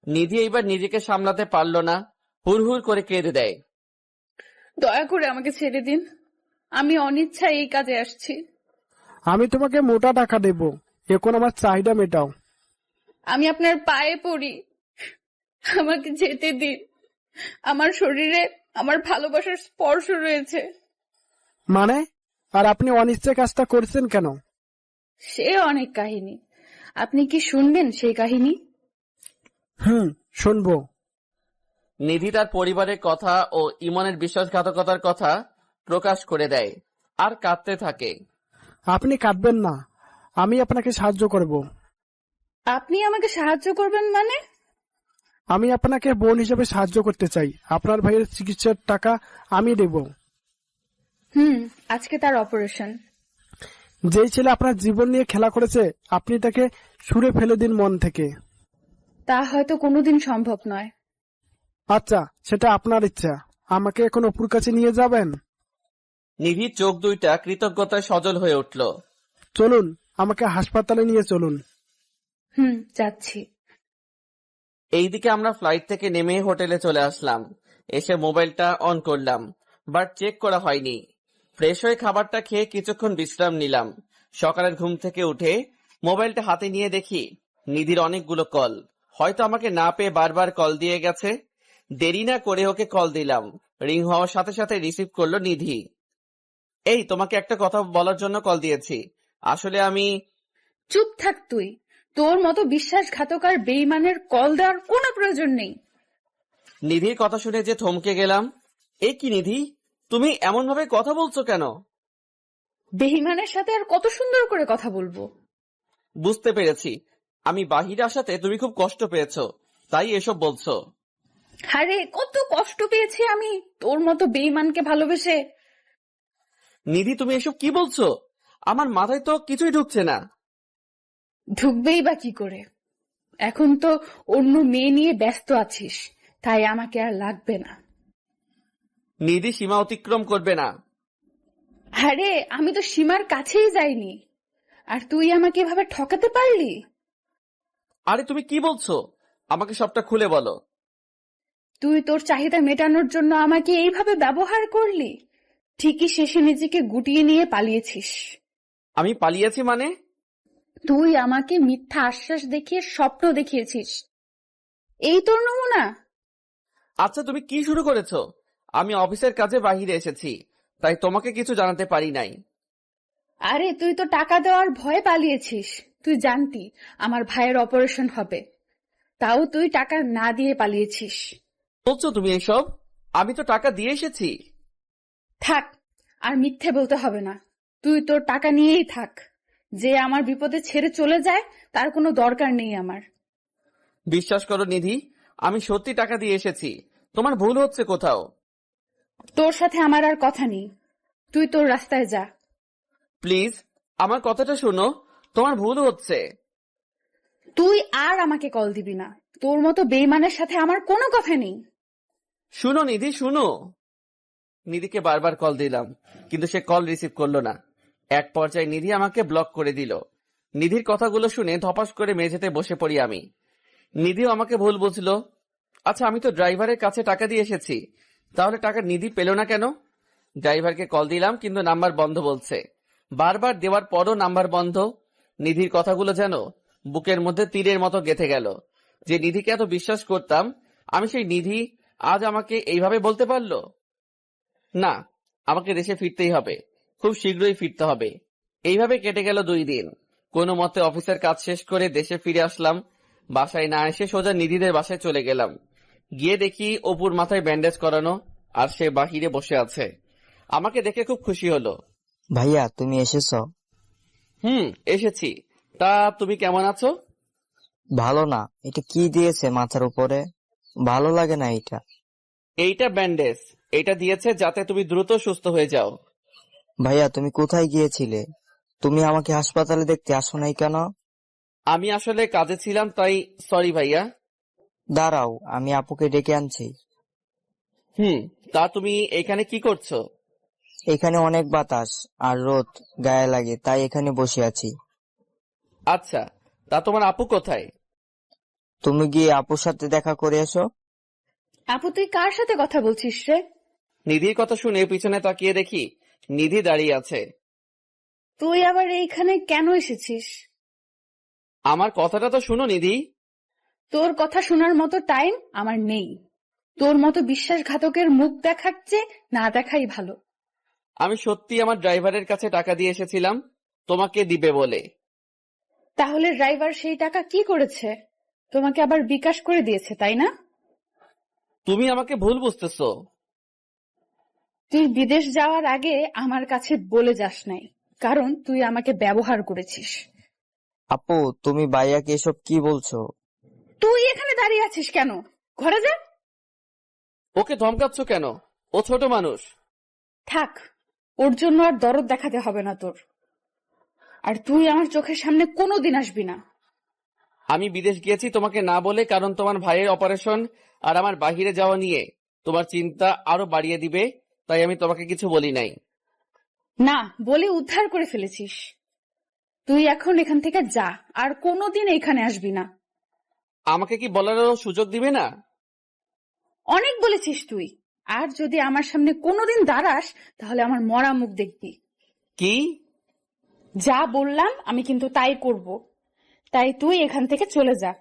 নিধি এইবার নিজেকে সামলাতে পারল না, হুড়হুড় করে কেঁদে দেয়। দয়া করে আমাকে ছেড়ে দিন, আমি অনিচ্ছায় এই কাজে আসছি। আমি তোমাকে মোটা টাকা দেব, এখন আমার চাহিদা মেটাও। আমি আপনার পায়ে পড়ি, আমাকে যেতে দিন। আমার শরীরে আমার ভালোবাসার স্পর্শ রয়েছে। মানে? আর আপনি অনিচ্ছা কাজটা করছেন কেন? সে অনেক কাহিনী, আপনি কি শুনবেন সেই কাহিনী? শুনবো। নিধি তার পরিবারের কথা ও ইমনের বিশ্বাসঘাতকতার কথা প্রকাশ করে দেয় আর কাঁদতে থাকে। আপনি কাঁদবেন না, আমি আপনাকে সাহায্য করব। আপনি আমাকে সাহায্য করবেন মানে? আমি আপনাকে বোন হিসেবে সাহায্য করতে চাই। আপনার ভাইয়ের চিকিৎসার টাকা আমি দেব। আজকে তার অপারেশন। যেই ছেলে আপনার জীবন নিয়ে খেলা করেছে, আপনি তাকে ছুঁড়ে ফেলে দিন মন থেকে। তা হয়তো কোনোদিন সম্ভব নয়। আচ্ছা, সেটা আপনার ইচ্ছা। আমাকে এখন অপুর কাছে নিয়ে যাবেন? নিধির চোখ দুইটা কৃতজ্ঞতায় সজল হয়ে উঠল। চলুন, আমাকে হাসপাতালে নিয়ে চলুন। যাচ্ছি। এইদিকে আমরা ফ্লাইট থেকে নেমে হোটেলে চলে আসলাম। এসে মোবাইলটা অন করলাম, বাট চেক করা হয়নি। ফ্রেশ হয়ে খাবারটা খেয়ে কিছুক্ষণ বিশ্রাম নিলাম। সকালের ঘুম থেকে উঠে মোবাইলটা হাতে নিয়ে দেখি নিধির অনেকগুলো কল। হয়তো আমাকে না পেয়ে বারবার কল দিয়ে গেছে। দেরি না করে ওকে কল দিলাম। রিং হওয়ার সাথে সাথে রিসিভ করলো নিধি। এই, তোমাকে একটা কথা বলার জন্য কল দিয়েছি। আসলে আমি... চুপ থাক তুই। তোর মতো বিশ্বাসঘাতক আর বেঈমানের কল দেওয়ার কোনো প্রয়োজন নেই। নিধির কথা শুনে যে থমকে গেলাম। এ কি নিধি, তুমি এমন ভাবে কথা বলছো কেন? বেঈমানের সাথে আর কত সুন্দর করে কথা বলবো? বুঝতে পেরেছি, আমি বাহিরে আসাতে তুমি খুব কষ্ট পেয়েছো, তাই এসব বলছো। আরে কত কষ্ট পেয়েছি আমি তোর মতো বেঈমানকে ভালোবেসে। নিধি, তুমি এসব কি বলছো? আমার মাথায় তো কিছুই ঢুকছে না। ঢুকবেই বা কি করে? এখন তো অন্য মেয়ে নিয়ে ব্যস্ত আছিস, তাই আমাকে আর লাগবে না। নিধি সীমা অতিক্রম করবে না। আরে আমি তো সীমার কাছেই যাইনি, আর তুই আমাকে এভাবে ঠকাতে পারলি? আরে তুমি কি বলছো? আমাকে সবটা খুলে বলো। তুই তোর চাহিদা মেটানোর জন্য আমাকে এইভাবে ব্যবহার করলি, ঠিকই শেষে নিজেকে গুটিয়ে নিয়ে পালিয়েছিস। আমি পালিয়েছি মানে? তুই আমাকে মিথ্যা আশ্বাস দেখিয়ে স্বপ্ন দেখিয়েছিস, এই তোর নমুনা? আচ্ছা, তুমি কি শুরু করেছো? আমি অফিসের কাজে বাহিরে এসেছি, তাই তোমাকে কিছু জানাতে পারি নাই। আরে তুই তো টাকা দেওয়ার ভয়ে পালিয়েছিস। তুই জানতি আমার ভাইয়ের অপারেশন হবে, তাও তুই টাকা না দিয়ে পালিয়েছিস। বলছো তুমি এসব? আমি তো টাকা দিয়ে এসেছি। থাক, আর মিথ্যে বলতে হবে না। তুই তোর টাকা নিয়েই থাক। যে আমার বিপদে ছেড়ে চলে যায় তার কোনো দরকার নেই আমার। বিশ্বাস করো নিধি, আমি সত্যি টাকা দিয়ে এসেছি। তোমার ভুল হচ্ছে কোথাও। তোর সাথে আমার আর কথা নেই, তুই তোর রাস্তায় যা। প্লিজ, আমার কথাটা শোনো, তোমার ভুল হচ্ছে। তুই আর আমাকে কল দিবি না। তোর মতো বেঈমানের সাথে আমার কোনো কথা নেই। শুনো নিধি, শুনো। নিধিকে বারবার কল দিলাম, কিন্তু সে কল রিসিভ করলো না। এক পর্যায়ে নিধি আমাকে ব্লক করে দিল। নিধির কথাগুলো শুনে ধপাস করে মেঝেতে বসে পড়ি আমি। নিধিও আমাকে ভুল বুঝলো। আচ্ছা, আমি তো ড্রাইভারের কাছে টাকা দিয়ে এসেছি, তাহলে টাকা নিধি পেল না কেন? ড্রাইভারকে কল দিলাম, কিন্তু নাম্বার বন্ধ বলছে। বারবার দেওয়ার পরও নাম্বার বন্ধ। নিধির কথাগুলো যেন বুকের মধ্যে তীরের মতো গেঁথে গেল। যে নিধিকে এত বিশ্বাস করতাম, আমি সেই নিধি আজ আমাকে এইভাবে বলতে পারলো। না, আমাকে দেশে ফিরতেই হবে, খুব শীঘ্রই ফিরতে হবে। এইভাবে কেটে গেল 2 দিন। কোনো মতে অফিসের কাজ শেষ করে দেশে ফিরে আসলাম। বাসায় না এসে সোজা নিধিদের বাসায় চলে গেলাম। গিয়ে দেখি অপুর মাথায় ব্যান্ডেজ করানো, আর সে বাহিরে বসে আছে। আমাকে দেখে খুব খুশি হলো। ভাইয়া, তুমি এসেছো? এসেছি। তা তুমি কেমন আছো? ভালো না। এটা কি দিয়েছে মাথার উপরে? ভালো লাগে না এটা। এইটা ব্যান্ডেজ, এটা দিয়েছে যাতে তুমি দ্রুত সুস্থ হয়ে যাও। ভাইয়া তুমি কোথায় গিয়েছিলে? তুমি আমাকে হাসপাতালে দেখতে আসো নাই কেন? আমি আসলে কাজে ছিলাম, তাই সরি ভাইয়া। দাঁড়াও, আমি আপুকে ডেকে আনছি। তা তুমি এখানে কি করছো? এখানে অনেক বাতাস আর রোদ গায়ে লাগে, তাই এখানে বসে আছি। আচ্ছা, তা তোমার আপু কোথায়? তুমি গিয়ে আপুর সাথে দেখা করে এসো। আপু তুই কার সাথে কথা বলছিস রে? নিধির কথা শুনে পিছনে তাকিয়ে দেখি নিধি দাঁড়িয়ে আছে। তুই আবার এইখানে কেন এসেছিস? আমার কথাটা তো শুনো নিধি। তোর কথা শোনার মতো টাইম আমার নেই। তোর মতো বিশ্বাসঘাতকের মুখ দেখার চেয়ে না দেখাই ভালো। আমি সত্যি আমার ড্রাইভারের কাছে টাকা দিয়ে এসেছিলাম তোমাকে দিবে বলে। তাহলে ড্রাইভার সেই টাকা কি করেছে? তোমাকে আবার বিকাশ করে দিয়েছে, তাই না? তুমি আমাকে ভুল বুঝতেছো। তুই বিদেশ যাওয়ার আগে আমার কাছে বলে যাস নাই, কারণ তুই আমাকে ব্যবহার করেছিস। আপু তুমি ভাইয়াকে এসব কি বলছো? তুই এখানে দাঁড়িয়ে আছিস কেন? ঘরে যা। ওকে ধমকাচ্ছ কেন? ও ছোট মানুষ। থাক, ওর জন্য আর দরদ দেখাতে হবে না তোর। আর তুই আমার চোখের সামনে কোনোদিন আসবি না। আমি বিদেশ গিয়েছি তোমাকে না বলে, কারণ তোমার ভাইয়ের অপারেশন আর আমার বাহিরে যাওয়া নিয়ে তোমার চিন্তা আরো বাড়িয়ে দিবে, তাই আমি তোমাকে কিছু বলি নাই। না বলে উদ্ধার করে ফেলেছিস। তুই এখন এখান থেকে যা, আর কোনোদিন এখানে আসবি না। আমাকে কি বলারও সুযোগ দিবে না? অনেক বলেছিস তুই। আর যদি আমার সামনে কোনোদিন দাঁড়াস তাহলে আমার মরা মুখ দেখবি। কি? যা বললাম আমি কিন্তু তাই করব। তাই তুই এখান থেকে চলে যা।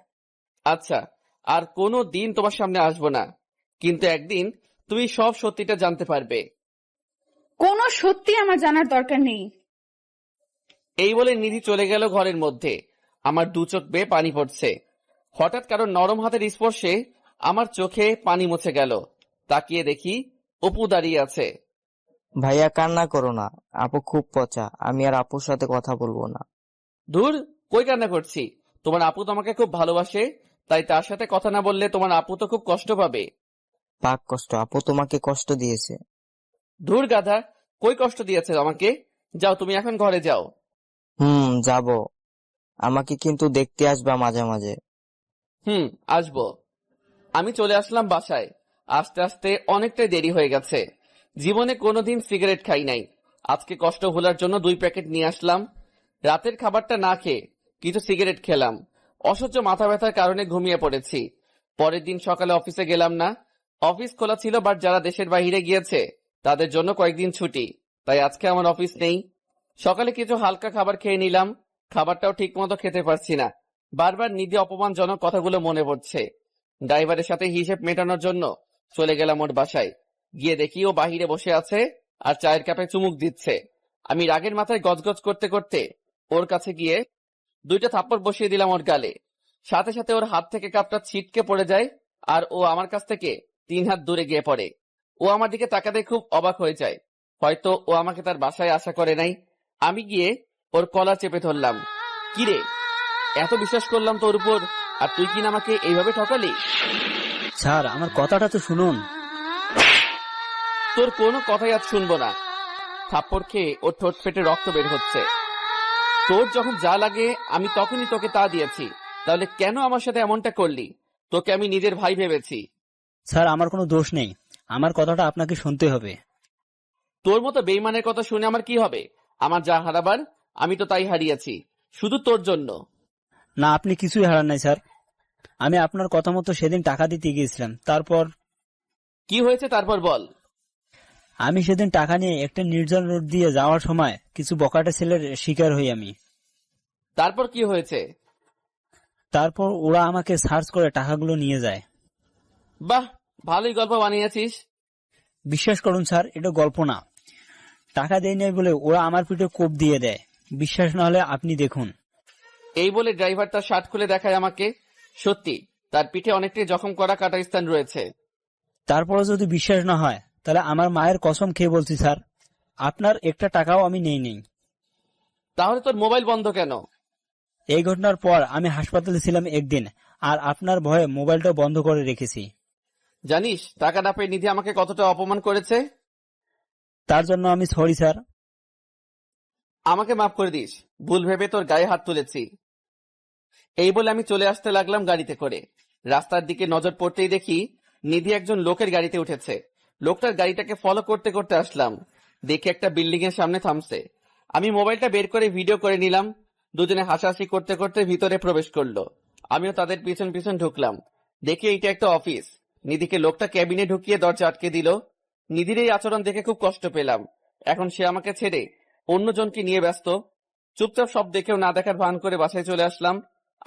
আচ্ছা, আর কোনো দিন তোমার সামনে আসবো না, কিন্তু একদিন তুমি সব সত্যিটা জানতে পারবে। কোনো সত্যি আমার জানার দরকার নেই। এই বলে নিধি চলে গেল ঘরের মধ্যে। আমার দু চোখ বেয়ে পানি পড়ছে। হঠাৎ কারো নরম হাতের স্পর্শে আমার চোখে পানি মুছে গেল। তাকিয়ে দেখি অপু দাঁড়িয়ে আছে। ভাইয়া কান্না করো না, আপু খুব পচা, আমি আর আপুর সাথে কথা বলবো না। দূর, কই কান্না করছি? তোমার আপু তোমাকে খুব ভালোবাসে, তাই তার সাথে কথা না বললে তোমার আপু তো খুব কষ্ট পাবে। পাক কষ্ট, আপু তোমাকে কষ্ট দিয়েছে। ধুর গাধা, কই কষ্ট দিয়েছে আমাকে? যাও, তুমি এখন ঘরে যাও। যাব। আমাকে কিন্তু দেখতে আসবা মাঝে মাঝে। আসবো। আমি চলে আসলাম বাসায়। আস্তে আস্তে অনেকটাই দেরি হয়ে গেছে। জীবনে কোনোদিন সিগারেট খাই নাই। আজকে কষ্ট ভোলার জন্য 2 প্যাকেট নিয়ে আসলাম। রাতের খাবারটা না খেয়ে কিছু সিগারেট খেলাম। অসহ্য মাথা ব্যথার কারণে ঘুমিয়ে পড়েছি। পরের দিন সকালে অফিসে গেলাম না। অফিস খোলা ছিল, বাট যারা দেশের বাইরে গিয়েছে তাদের জন্য কয়েকদিন ছুটি, তাই আজকে আমার অফিস নেই। সকালে কিছু হালকা খাবার খেয়ে নিলাম। খাবারটাও ঠিক মতো খেতে পারছি না। বারবার নিধি অপমানজনক কথাগুলো মনে পড়ছে। ড্রাইভারের সাথে হিসেব মেটানোর জন্য চলে গেলাম ওর বাসায়। গিয়ে দেখি ও বাহিরে বসে আছে আর চায়ের কাপে চুমুক দিচ্ছে। আমি রাগের মাথায় গজগজ করতে করতে ওর কাছে গিয়ে 2টা থাপ্পড় বসিয়ে দিলাম ওর গালে। সাথে সাথে ওর হাত থেকে কাপটা ছিটকে পড়ে যায় আর ও আমার কাছ থেকে 3 হাত দূরে গিয়ে পড়ে। ও আমার দিকে তাকাতে খুব অবাক হয়ে যায়। হয়তো ও আমাকে তার বাসায় আশা করে নাই। আমি গিয়ে ওর কলার চেপে ধরলাম। কিরে, এত বিশ্বাস করলাম তোর উপর, আর তুই কিনা আমাকে এইভাবে ঠকালি? স্যার আমার কথাটা তো শুনুন। তোর কোনো কথাই আজ শুনবো না। থাপ্পড় খেয়ে ওর ঠোঁট ফেটে রক্ত বের হচ্ছে। তোর যখন যা লাগে আমি তখনই তোকে তা দিয়েছি, তাহলে কেন আমার সাথে এমনটা করলি? তোকে আমি নিজের ভাই ভেবেছি। স্যার আমার কোনো দোষ নেই, আমার কথাটা আপনাকে শুনতে হবে। তোর মতো বেইমানের কথা শুনে আমার কি হবে? আমার যা হারাবার আমি তো তাই হারিয়েছি, শুধু তোর জন্য। না, আপনি কিছুই হারান নাই স্যার। আমি আপনার কথা মতো সেদিন টাকা দিতে গিয়েছিলাম। তারপর কি হয়েছে তারপর বল। আমি সেদিন টাকা নিয়ে একটা নির্জন রোড দিয়ে যাওয়ার সময় কিছু বকাটে ছেলের শিকার হই আমি। তারপর কি হয়েছে? তারপর ওরা আমাকে সার্চ করে টাকাগুলো নিয়ে যায়। বাহ, ভালোই গল্প বানিয়েছিস। বিশ্বাস করুন স্যার, এটা গল্প না। টাকা দেয় নাই বলে ওরা আমার পিঠে কোপ দিয়ে দেয়। বিশ্বাস না হলে আপনি দেখুন। এই বলে ড্রাইভার তার শার্ট খুলে দেখায় আমাকে। সত্যি তার পিঠে অনেকটাই জখম করা কাটা স্থান রয়েছে। তারপরে যদি বিশ্বাস না হয় তাহলে আমার মায়ের কসম খেয়ে বলছি স্যার, আপনার একটা টাকাও আমি নেই। তাহলে তোর মোবাইল বন্ধ কেন? এই ঘটনার পর আমি হাসপাতালে ছিলাম একদিন, আর আপনার ভয়ে মোবাইলটা বন্ধ করে রেখেছি। জানিস টাকা না পেয়ে নিধি আমাকে কতটা অপমান করেছে? তার জন্য আমি সরি স্যার। আমাকে মাফ করে দিস, ভুল ভেবে তোর গায়ে হাত তুলেছি। এই বলে আমি চলে আসতে লাগলাম গাড়িতে করে। রাস্তার দিকে নজর পড়তেই দেখি নিধি একজন লোকের গাড়িতে উঠেছে। লোকটার গাড়িটাকে ফলো করতে করতে আসলাম, দেখি একটা বিল্ডিং এর সামনে থামছে। আমি মোবাইলটা বের করে ভিডিও করে নিলাম। দুজনে হাসাহাসি করতে করতে ভিতরে প্রবেশ করলো। আমিও তাদের পিছন পিছন ঢুকলাম। দেখি এইটা একটা অফিস। নিধিকে লোকটা ক্যাবিনে ঢুকিয়ে দরজা আটকে দিল। নিধির এই আচরণ দেখে খুব কষ্ট পেলাম। এখন সে আমাকে ছেড়ে অন্যজনকে নিয়ে ব্যস্ত। চুপচাপ সব দেখেও না দেখার ভান করে বাসায় চলে আসলাম।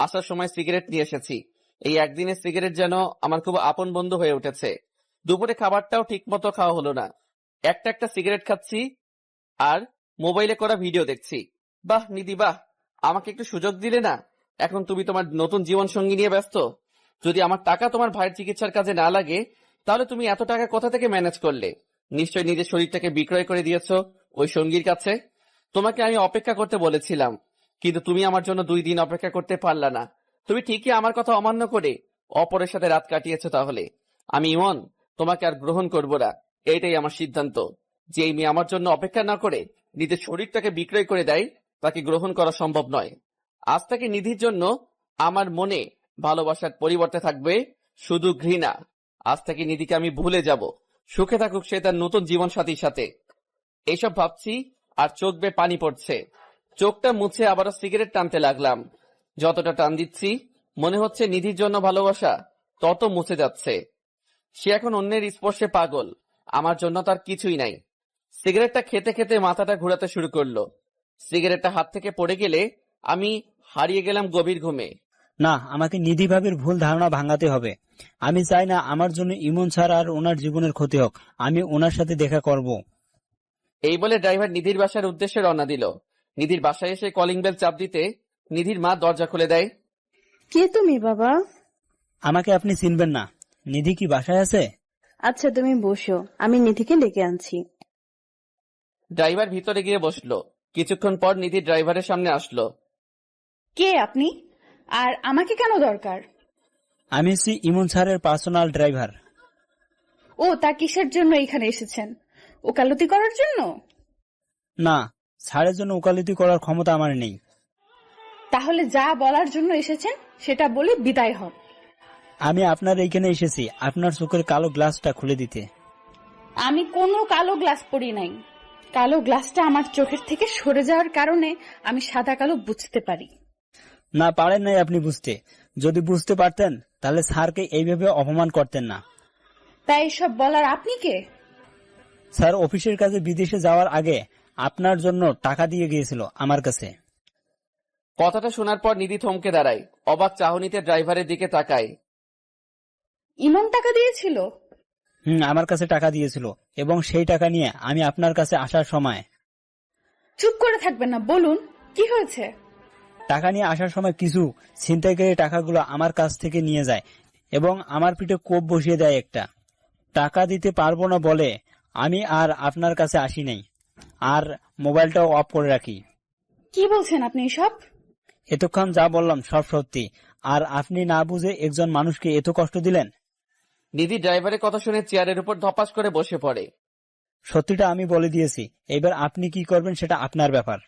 আসার সময় সিগারেট নিয়ে এসেছি। এই একদিনের সিগারেট যেন আমার খুব আপন বন্ধু হয়ে উঠেছে। দুপুরে খাবারটাও ঠিক মতো খাওয়া হলো না। একটা একটা সিগারেট খাচ্ছি আর মোবাইলে করা ভিডিও দেখছি। বাহ নিধি বাহ, আমাকে একটু সুযোগ দিলে না? এখন তুমি তোমার নতুন জীবন সঙ্গী নিয়ে ব্যস্ত। যদি আমার টাকা তোমার ভাইয়ের চিকিৎসার কাজে না লাগে, তাহলে তুমি এত টাকা কোথা থেকে ম্যানেজ করলে? নিশ্চয়ই নিজের শরীরটাকে বিক্রয় করে দিয়েছো ওই সঙ্গীর কাছে। তোমাকে আমি অপেক্ষা করতে বলেছিলাম, কিন্তু তুমি আমার জন্য 2 দিন অপেক্ষা করতে পারলা না। তুমি ঠিকই আমার কথা অমান্য করে অপরের সাথে রাত কাটিয়েছো। তাহলে আমি ইমন তোমাকে আর গ্রহণ করব না। এইটাই আমার সিদ্ধান্ত, যে এই মেয়ে আমার জন্য অপেক্ষা না করে নিজের শরীরটাকে বিক্রয় করে দেয়, তাকে গ্রহণ করা সম্ভব নয়। আজ থেকে নিধির জন্য আমার মনে ভালোবাসার পরিবর্তে থাকবে শুধু ঘৃণা। আজ থেকে নিধিকে আমি ভুলে যাব। সুখে থাকুক সে তার নতুন জীবন সাথীর সাথে। এইসব ভাবছি আর চোখ বেয়ে পানি পড়ছে। চোখটা মুছে আবারও সিগারেট টানতে লাগলাম। যতটা টান দিচ্ছি মনে হচ্ছে নিধির জন্য ভালোবাসা তত মুছে যাচ্ছে। সে এখন অন্যের স্পর্শে পাগল, আমার জন্য তার কিছুই নাই। সিগারেটটা খেতে খেতে মাথাটা ঘোরাতে শুরু করলো। সিগারেটটা হাত থেকে পড়ে গেলে আমি হারিয়ে গেলাম গভীর ঘুমে। না, আমাকে নিধি ভাবির ভুল ধারণা ভাঙাতে হবে। আমি চাই না আমার জন্য ইমন স্যার আর ওনার জীবনের ক্ষতি হোক। আমি ওনার সাথে দেখা করব। এই বলে ড্রাইভার নিধির বাসার উদ্দেশ্যে রওনা দিল। নিধির বাসায় এসে কলিং বেল চাপ দিতে নিধির মা দরজা খুলে দেয়। কে তুমি বাবা? আমাকে আপনি চিনবেন না। নিধি কি বাসায় আছে? আচ্ছা তুমি বসো, আমি নিধিকে ডেকে আনছি। ড্রাইভার ভিতরে গিয়ে বসলো। কিছুক্ষণ পর নিধি ড্রাইভারের সামনে আসলো। কে আপনি, আর আমাকে কেন দরকার? আমি হচ্ছি ইমন স্যারের পার্সোনাল ড্রাইভার। ও, তা কিসের জন্য এখানে এসেছেন? ওকালতি করার জন্য? না, স্যারের জন্য ওকালতি করার ক্ষমতা আমার নেই। তাহলে যা বলার জন্য এসেছেন সেটা বলে বিদায় হন। আমি আপনার এইখানে এসেছি আপনার চোখের কালো গ্লাসটা খুলে দিতে। আমি কোনো কালো গ্লাস পরি নাই। কালো গ্লাসটা আমার চোখের থেকে সরে যাওয়ার কারণে আমি সাদা কালো বুঝতে পারি। না, পারেন নাই আপনি বুঝতে। যদি বুঝতে পারতেন তাহলে স্যারকে এইভাবে অপমান করতেন না। তাই এসব বলার আপনি কে? স্যার অফিসের কাজে বিদেশে যাওয়ার আগে আপনার জন্য টাকা দিয়ে গিয়েছিল আমার কাছে। কথাটা শোনার পর নিধি থমকে দাঁড়ায়, অবাক চাহনিতে ড্রাইভারের দিকে তাকায়। ইমন টাকা দিয়েছিল? আমার কাছে টাকা দিয়েছিল, এবং সেই টাকা নিয়ে আমি আপনার কাছে আসার সময়। চুপ করে থাকবেন না, বলুন কি হয়েছে? টাকা নিয়ে আসার সময় কিছু ছিনতাইকারী টাকাগুলো আমার কাছ থেকে নিয়ে যায় এবং আমার পিঠে কোপ বসিয়ে দেয় একটা। টাকা দিতে পারবো না বলে আমি আর আপনার কাছে আসি নাই, আর মোবাইলটাও অফ করে রাখি। কি বলছেন আপনি সব? এতক্ষণ যা বললাম সব সত্যি, আর আপনি না বুঝে একজন মানুষকে এত কষ্ট দিলেন। নিধি ড্রাইভারের কথা শুনে চেয়ারের উপর ধপাস করে বসে পড়ে। সত্যিটা আমি বলে দিয়েছি, এবার আপনি কি করবেন সেটা আপনার ব্যাপার।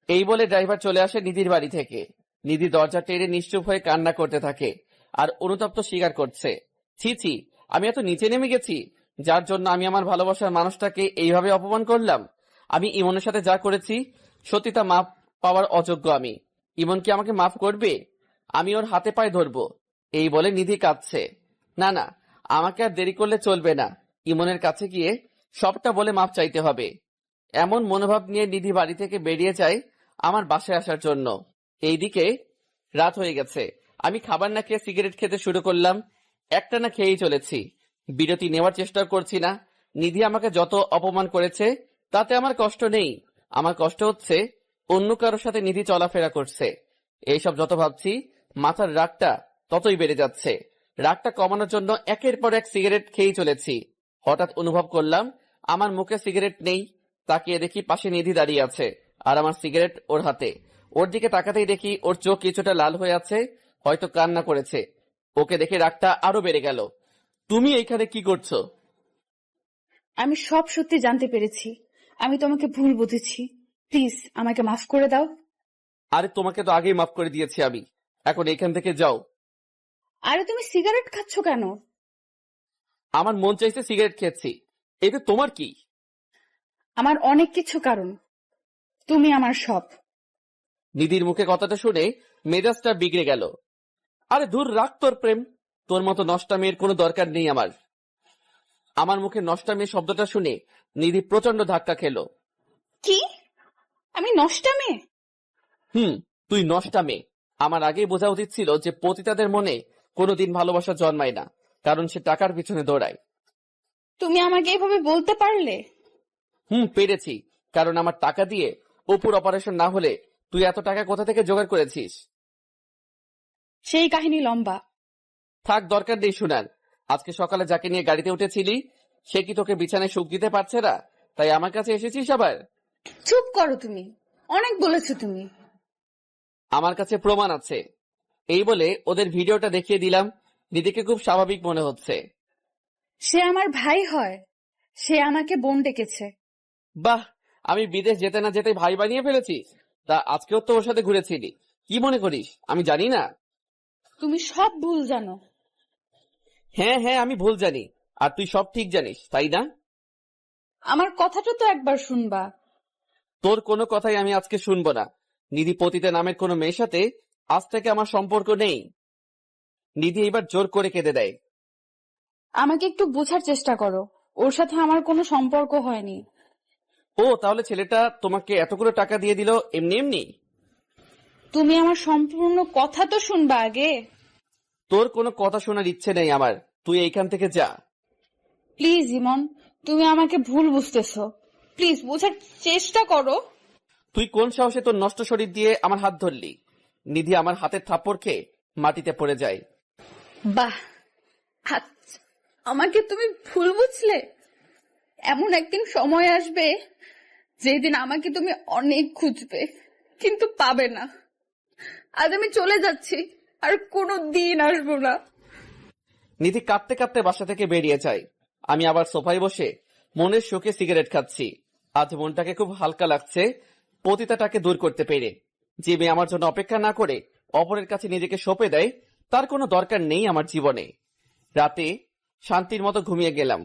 এই বলে ড্রাইভার চলে আসে নিধির বাড়ি থেকে। নিধি দরজা টেনে নিশ্চুপ হয়ে কান্না করতে থাকে আর অনুতপ্ত স্বীকার করছে, ছি ছি, আমি এত নিচে নেমে গেছি, যার জন্য আমি আমার ভালোবাসার মানুষটাকে এইভাবে অপমান করলাম। আমি ইমনের সাথে যা করেছি সত্যি তা মাফ পাওয়ার অযোগ্য আমি। ইমন কি আমাকে মাফ করবে? আমি ওর হাতে পায়ে ধরবো। এই বলে নিধি কাঁদছে। না না, আমাকে আর দেরি করলে চলবে না। ইমনের কাছে গিয়ে সবটা বলে মাফ চাইতে হবে। এমন মনোভাব নিয়ে নিধি বাড়ি থেকে বেরিয়ে যায় আমার বাসায় আসার জন্য। এইদিকে রাত হয়ে গেছে। আমি খাবার না খেয়ে সিগারেট খেতে শুরু করলাম। একটা না খেয়েই চলেছি, বিরতি নেওয়ার চেষ্টা করছি না। নিধি আমাকে যত অপমান করেছে তাতে আমার কষ্ট নেই। আমার কষ্ট হচ্ছে অন্য কারোর সাথে নিধি চলাফেরা করছে। এইসব যত ভাবছি মাথার রাগটা ততই বেড়ে যাচ্ছে। রাগটা কমানোর জন্য একের পর এক সিগারেট খেয়েই চলেছি। হঠাৎ অনুভব করলাম আমার মুখে সিগারেট নেই। তাকিয়ে দেখি পাশে নিধি দাঁড়িয়ে আছে আর আমার সিগারেট ওর হাতে। ওর দিকে তাকাতেই দেখি ওর চোখ কিছুটা লাল হয়ে আছে, হয়তো কান্না করেছে। ওকে দেখে রাগটা আরো বেড়ে গেল। তুমি এইখানে কি করছো? আমি সব সত্যি জানতে পেরেছি। আমি তোমাকে ভুল বুঝেছি। প্লিজ আমাকে মাফ করে দাও। আরে তোমাকে তো আগেই মাফ করে দিয়েছি আমি, এখন এখান থেকে যাও। আরে তুমি সিগারেট খাচ্ছ কেন? আমার মন চাইছে সিগারেট খেয়েছি, এতে তোমার কি? আমার অনেক কিছু কারণ। তুমি আমার সব। নিধির মুখে কথাটা শুনে মেজাজটা বিগড়ে গেল। আরে দূর রাখ তোর প্রেম, তোর মতো নষ্টা মেয়ের কোনো দরকার নেই আমার। আমার মুখে নষ্টা মেয়ে শব্দটা শুনে নিধি প্রচন্ড ধাক্কা খেলো। কি? আমি নষ্টা মেয়ে? তুই নষ্টা মেয়ে। আমার আগেই বোঝা উচিত ছিল যে পতিতাদের মনে কোনোদিন ভালোবাসা জন্মায় না, কারণ সে টাকার পিছনে দৌড়ায়। তুমি আমাকে এভাবে বলতে পারলে? পেরেছি, কারণ আমার টাকা দিয়ে অপুর অপারেশন না হলে তুই এত টাকা কোথা থেকে জোগাড় করেছিস? সেই কাহিনী লম্বা। থাক, দরকার নেই শোনার। আজকে সকালে যাকে নিয়ে গাড়িতে উঠেছিলি সে কি তোকে বিছানায় সুখ দিতে পারছে না, তাই আমার কাছে এসেছিস আবার? চুপ করো তুমি, অনেক বলেছো তুমি। আমার কাছে প্রমাণ আছে। এই বলে ওদের ভিডিওটা দেখিয়ে দিলাম। নিধিকে খুব স্বাভাবিক মনে হচ্ছে। সে আমার ভাই হয়, সে আমাকে বোন ডেকেছে। বাহ, আমি বিদেশ যেতে না যেতে ভাই বানিয়ে ফেলেছি। তা আজকেও তো ওর সাথে ঘুরেছিলি, কি মনে করিস আমি জানি না? তুমি সব ভুল জানো। হ্যাঁ হ্যাঁ, আমি ভুল জানি, আর তুই সব ঠিক জানিস, তাই না? আমার কথাটা তো একবার শুনবা। তোর কোনো কথাই আমি আজকে শুনবো না। নিধি পতিতা নামের কোনো মেয়ের সাথে আজ থেকে আমার সম্পর্ক নেই। নিধি এবার জোর করে কেঁদে দেয়। আমাকে একটু বোঝার চেষ্টা করো, ওর সাথে আমার কোনো সম্পর্ক হয়নি। ও তাহলে ছেলেটা তোমাকে এতগুলো টাকা দিয়ে দিল এমনি এমনি? তুমি আমার সম্পূর্ণ কথা তো শুনবা আগে। তোর কোনো কথা শোনার ইচ্ছে নেই আমার, তুই এইখান থেকে যা। প্লিজ ইমন, তুমি আমাকে ভুল বুঝতেছো। প্লিজ বোঝার চেষ্টা করো। তুই কোন সাহসে তোর নষ্ট শরীর দিয়ে আমার হাত ধরলি? নিধি আমার হাতের থাপ্পড় খেয়ে মাটিতে পড়ে যায়। বাহ, আচ্ছা, আমাকে তুমি ভুল বুঝলে। এমন একদিন সময় আসবে যেদিন আমাকে তুমি অনেক খুঁজবে, কিন্তু পাবে না। আজ আমি চলে যাচ্ছি, আর কোনো দিন আসবো না। নিধি কাঁদতে কাঁদতে বাসা থেকে বেরিয়ে যায়। আমি আবার সোফায় বসে মনের সুখে সিগারেট খাচ্ছি। আজ মনটাকে খুব হালকা লাগছে পতিতাটাকে দূর করতে পেরে। যে মেয়ে আমার জন্য অপেক্ষা না করে অপরের কাছে নিজেকে সঁপে দেয়, তার কোনো দরকার নেই আমার জীবনে। রাতে শান্তির মতো ঘুমিয়ে গেলাম।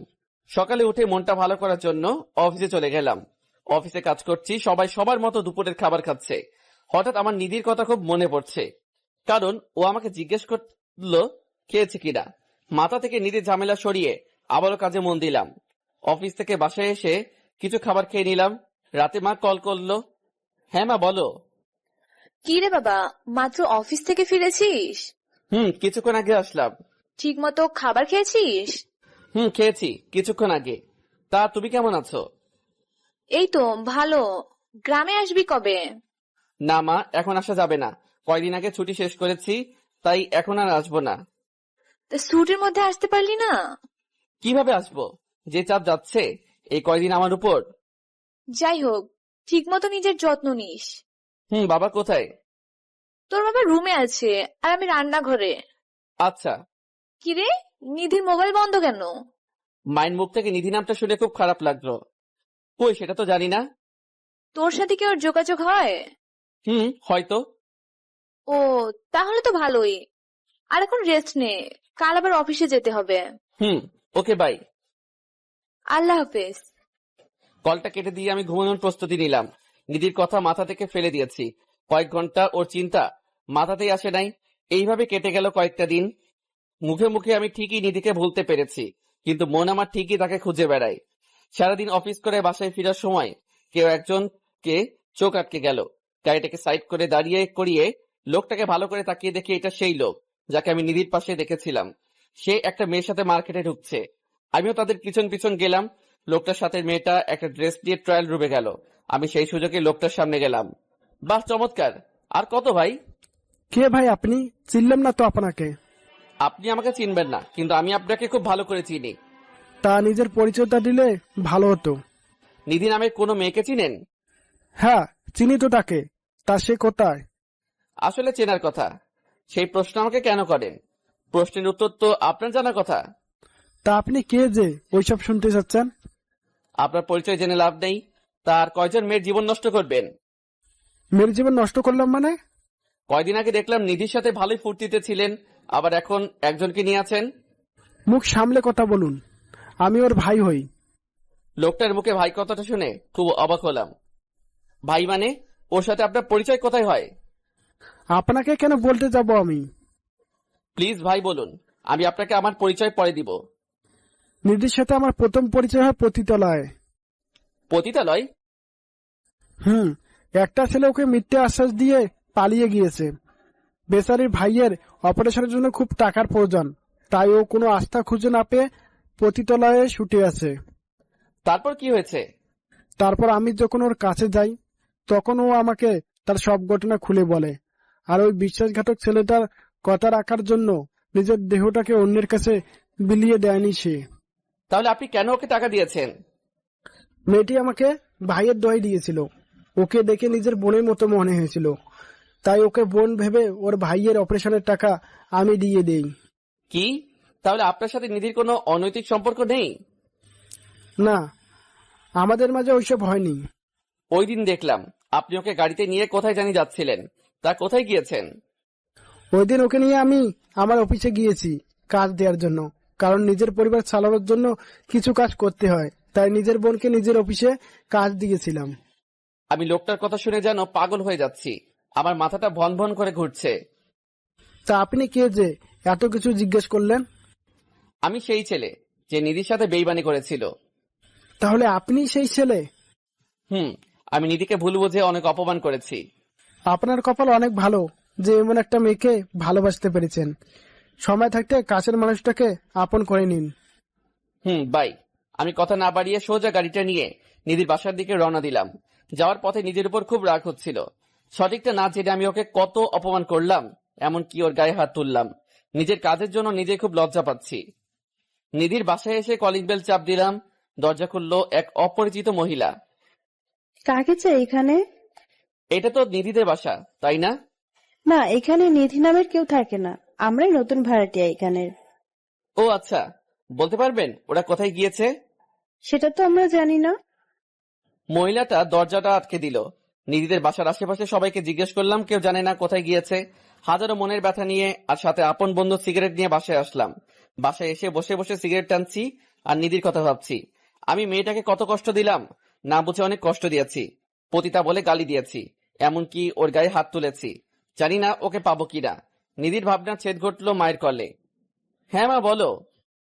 সকালে উঠে মনটা ভালো করার জন্য অফিসে চলে গেলাম। অফিসে কাজ করছি, সবাই সবার মতো দুপুরের খাবার খাচ্ছে। হঠাৎ আমার নিধির কথা খুব মনে পড়ছে, কারণ ও আমাকে জিজ্ঞেস করলো খেয়েছে কিনা। মাথা থেকে নিধির ঝামেলা সরিয়ে আবারও কাজে মন দিলাম। অফিস থেকে বাসায় এসে কিছু খাবার খেয়ে নিলাম। রাতে মা কল করলো। হ্যাঁ মা, বলো। কি রে বাবা, মাত্র অফিস থেকে ফিরেছিস? কিছুক্ষণ আগে আসলাম। ঠিক মতো খাবার খেয়েছিস? খেয়েছি কিছুক্ষণ আগে। তা তুমি কেমন আছো? এই তো ভালো। গ্রামে আসবি কবে? না মা, এখন আসা যাবে না। কয়দিন আগে ছুটি শেষ করেছি, তাই এখন আর আসবো না। তা ছুটির মধ্যে আসতে পারলি না? কিভাবে আসবো, যে চাপ যাচ্ছে এই কয়দিন আমার উপর। যাই হোক, ঠিক মতো নিজের যত্ন নিস। বাবা কোথায়? তোর বাবা রুমে আছে, আর আমি রান্নাঘরে। আচ্ছা। কিরে, নিধির মোবাইল বন্ধ কেন? মায়ের মুখ থেকে নিধি নামটা শুনে খুব খারাপ লাগলো। কই, সেটা তো জানি না। তোর সাথে কি ওর যোগাযোগ হয়? হয়তো। ও, তাহলে তো ভালোই। আর এখন রেস্ট নে, কাল আবার অফিসে যেতে হবে। ওকে, বাই। আল্লাহ হাফেজ। কলটা কেটে দিয়ে আমি ঘুমানোর প্রস্তুতি নিলাম। নিধির কথা মাথা থেকে ফেলে দিয়েছি। কয়েক ঘন্টা ওর চিন্তা মাথাতেই আসে নাই। এইভাবে কেটে গেল কয়েকটা দিন। মুখে মুখে আমি ঠিকই নিধিকে ভুলতে পেরেছি, কিন্তু মন আমার ঠিকই তাকে খুঁজে বেড়ায়। সারাদিন অফিস করে বাসায় ফেরার সময় কেউ একজনকে চোখ আটকে গেল। গাড়িটাকে সাইড করে দাঁড়িয়ে করিয়ে লোকটাকে ভালো করে তাকিয়ে দেখে এটা সেই লোক যাকে আমি নিধির পাশে দেখেছিলাম। সে একটা মেয়ের সাথে মার্কেটে ঢুকছে। আমিও তাদের পিছন পিছন গেলাম। লোকটার সাথে মেয়েটা একটা ড্রেস দিয়ে ট্রায়াল রুমে গেল। আমি সেই সুযোগে লোকটার সামনে গেলাম। বাহ, চমৎকার। আর কত ভাই? কে ভাই আপনি? চিনলাম না তো আপনাকে। আপনি আমাকে চিনবেন না, কিন্তু আমি আপনাকে খুব ভালো করে চিনি। তা নিজের পরিচয়টা দিলে ভালো হতো। নিধি নামের কোনো মেয়েকে চিনেন? হ্যাঁ, চিনি তো তাকে। তা সে কোথায়? আসলে চেনার কথা। সেই প্রশ্ন আমাকে কেন করেন? প্রশ্নের উত্তর তো আপনার জানার কথা। তা আপনি কে যে ওইসব শুনতে চাচ্ছেন? আপনার পরিচয় জেনে লাভ নেই। তার কয়জন মেয়ের জীবন নষ্ট করবেন? মেয়ের জীবন নষ্ট করলাম মানে? কয়দিন আগে দেখলাম নিধির সাথে ভালোই ফুর্তিতে ছিলেন, আবার এখন একজনকে নিয়ে আছেন। মুখ সামলে কথা বলুন, আমি ওর ভাই হই। লোকটার মুখে ভাই কথাটা শুনে খুব অবাক হলাম। ভাই মানে? ওর সাথে আপনার পরিচয় কোথায় হয়? আপনাকে কেন বলতে যাব আমি? প্লিজ ভাই বলুন, আমি আপনাকে আমার পরিচয় পরে দিব। নিধির সাথে আমার প্রথম পরিচয় হয় পতিতালয়ে। পতিতালয়? একটা ছেলে ওকে মিথ্যে আশ্বাস দিয়ে পালিয়ে গিয়েছে। বেচারির ভাইয়ের অপারেশনের জন্য খুব টাকার প্রয়োজন, তাই ও কোনো আস্থা খুঁজে না পেয়ে পতিতালয়ে ছুটে আছে। তারপর কি হয়েছে? তারপর আমি যখন ওর কাছে যাই তখন ও আমাকে তার সব ঘটনা খুলে বলে। আর ওই বিশ্বাসঘাতক ছেলেটার কথা রাখার জন্য নিজের দেহটাকে অন্যের কাছে বিলিয়ে দেয়নি সে। তাহলে আপনি কেন ওকে টাকা দিয়েছেন? মেয়েটি আমাকে ভাইয়ের দোহাই দিয়েছিল। ওকে দেখে নিজের বোনের মতো মনে হয়েছিল, তাই ওকে বোন ভেবে ওর ভাইয়ের অপারেশনের টাকা আমি দিয়ে দেই। কি? তাহলে আপনার সাথে নিধির কোনো অনৈতিক সম্পর্ক নেই? না, আমাদের মাঝে ওইসব হয়নি। ওই দিন দেখলাম আপনি ওকে গাড়িতে নিয়ে কোথায় জানি যাচ্ছিলেন, তা কোথায় গিয়েছেন? ওই দিন ওকে নিয়ে আমি আমার অফিসে গিয়েছি কাজ দেওয়ার জন্য, কারণ নিজের পরিবার চালানোর জন্য কিছু কাজ করতে হয়, তাই নিজের বোনকে নিজের অফিসে কাজ দিয়েছিলাম। আমি লোকটার কথা শুনে যেন পাগল হয়ে যাচ্ছি, আমার মাথাটা ভন ভন করে ঘুরছে। তা আপনি কে যে এত কিছু জিজ্ঞেস করলেন? আমি সেই ছেলে যে নিধির সাথে বেইমানি করেছিল। তাহলে আপনি সেই ছেলে? আমি নিধিকে ভুল বুঝে অনেক অপমান করেছি। আপনার কপাল অনেক ভালো যে এমন একটা মেয়েকে ভালোবাসতে পেরেছেন। সময় থাকতে কাছের মানুষটাকে আপন করে নিন। বাই। আমি কথা না বাড়িয়ে সোজা গাড়িটা নিয়ে নিধির বাসার দিকে রওনা দিলাম। যাওয়ার পথে নিজের উপর খুব রাগ হচ্ছিল। সঠিকটা না জেনে আমি ওকে কত অপমান করলাম, এমনকি ওর গায়ে হাত তুললাম। নিজের কাজের জন্য নিজে খুব লজ্জা পাচ্ছি। নিধির বাসায় এসে কলিং বেল চাপ দিলাম। দরজা খুললো এক অপরিচিত মহিলা। কাকে চাই এখানে? এটা তো নিধিদের বাসা, তাই না? না, এখানে নিধি নামের কেউ থাকে না, আমরাই নতুন ভাড়াটিয়া এখানের। ও আচ্ছা, বলতে পারবেন ওরা কোথায় গিয়েছে? সেটা তো আমরা জানি না। মহিলাটা দরজাটা আটকে দিল। নিধিদের বাসার আশেপাশে সবাইকে জিজ্ঞেস করলাম, কেউ জানে না কোথায় গিয়েছে। হাজারো মনের ব্যথা নিয়ে আর সাথে আপন বন্ধু সিগারেট নিয়ে বাসায় আসলাম। বাসায় এসে বসে বসে সিগারেট টানছি আর নিধির কথা ভাবছি। আমি মেয়েটাকে কত কষ্ট দিলাম, না বুঝে অনেক কষ্ট দিয়েছি। পতিতা বলে গালি দিয়েছি, এমনকি ওর গায়ে হাত তুলেছি। জানি না ওকে পাবো কিনা। নিধির ভাবনা ছেদ ঘটলো মায়ের কলে। হ্যাঁ মা, বলো।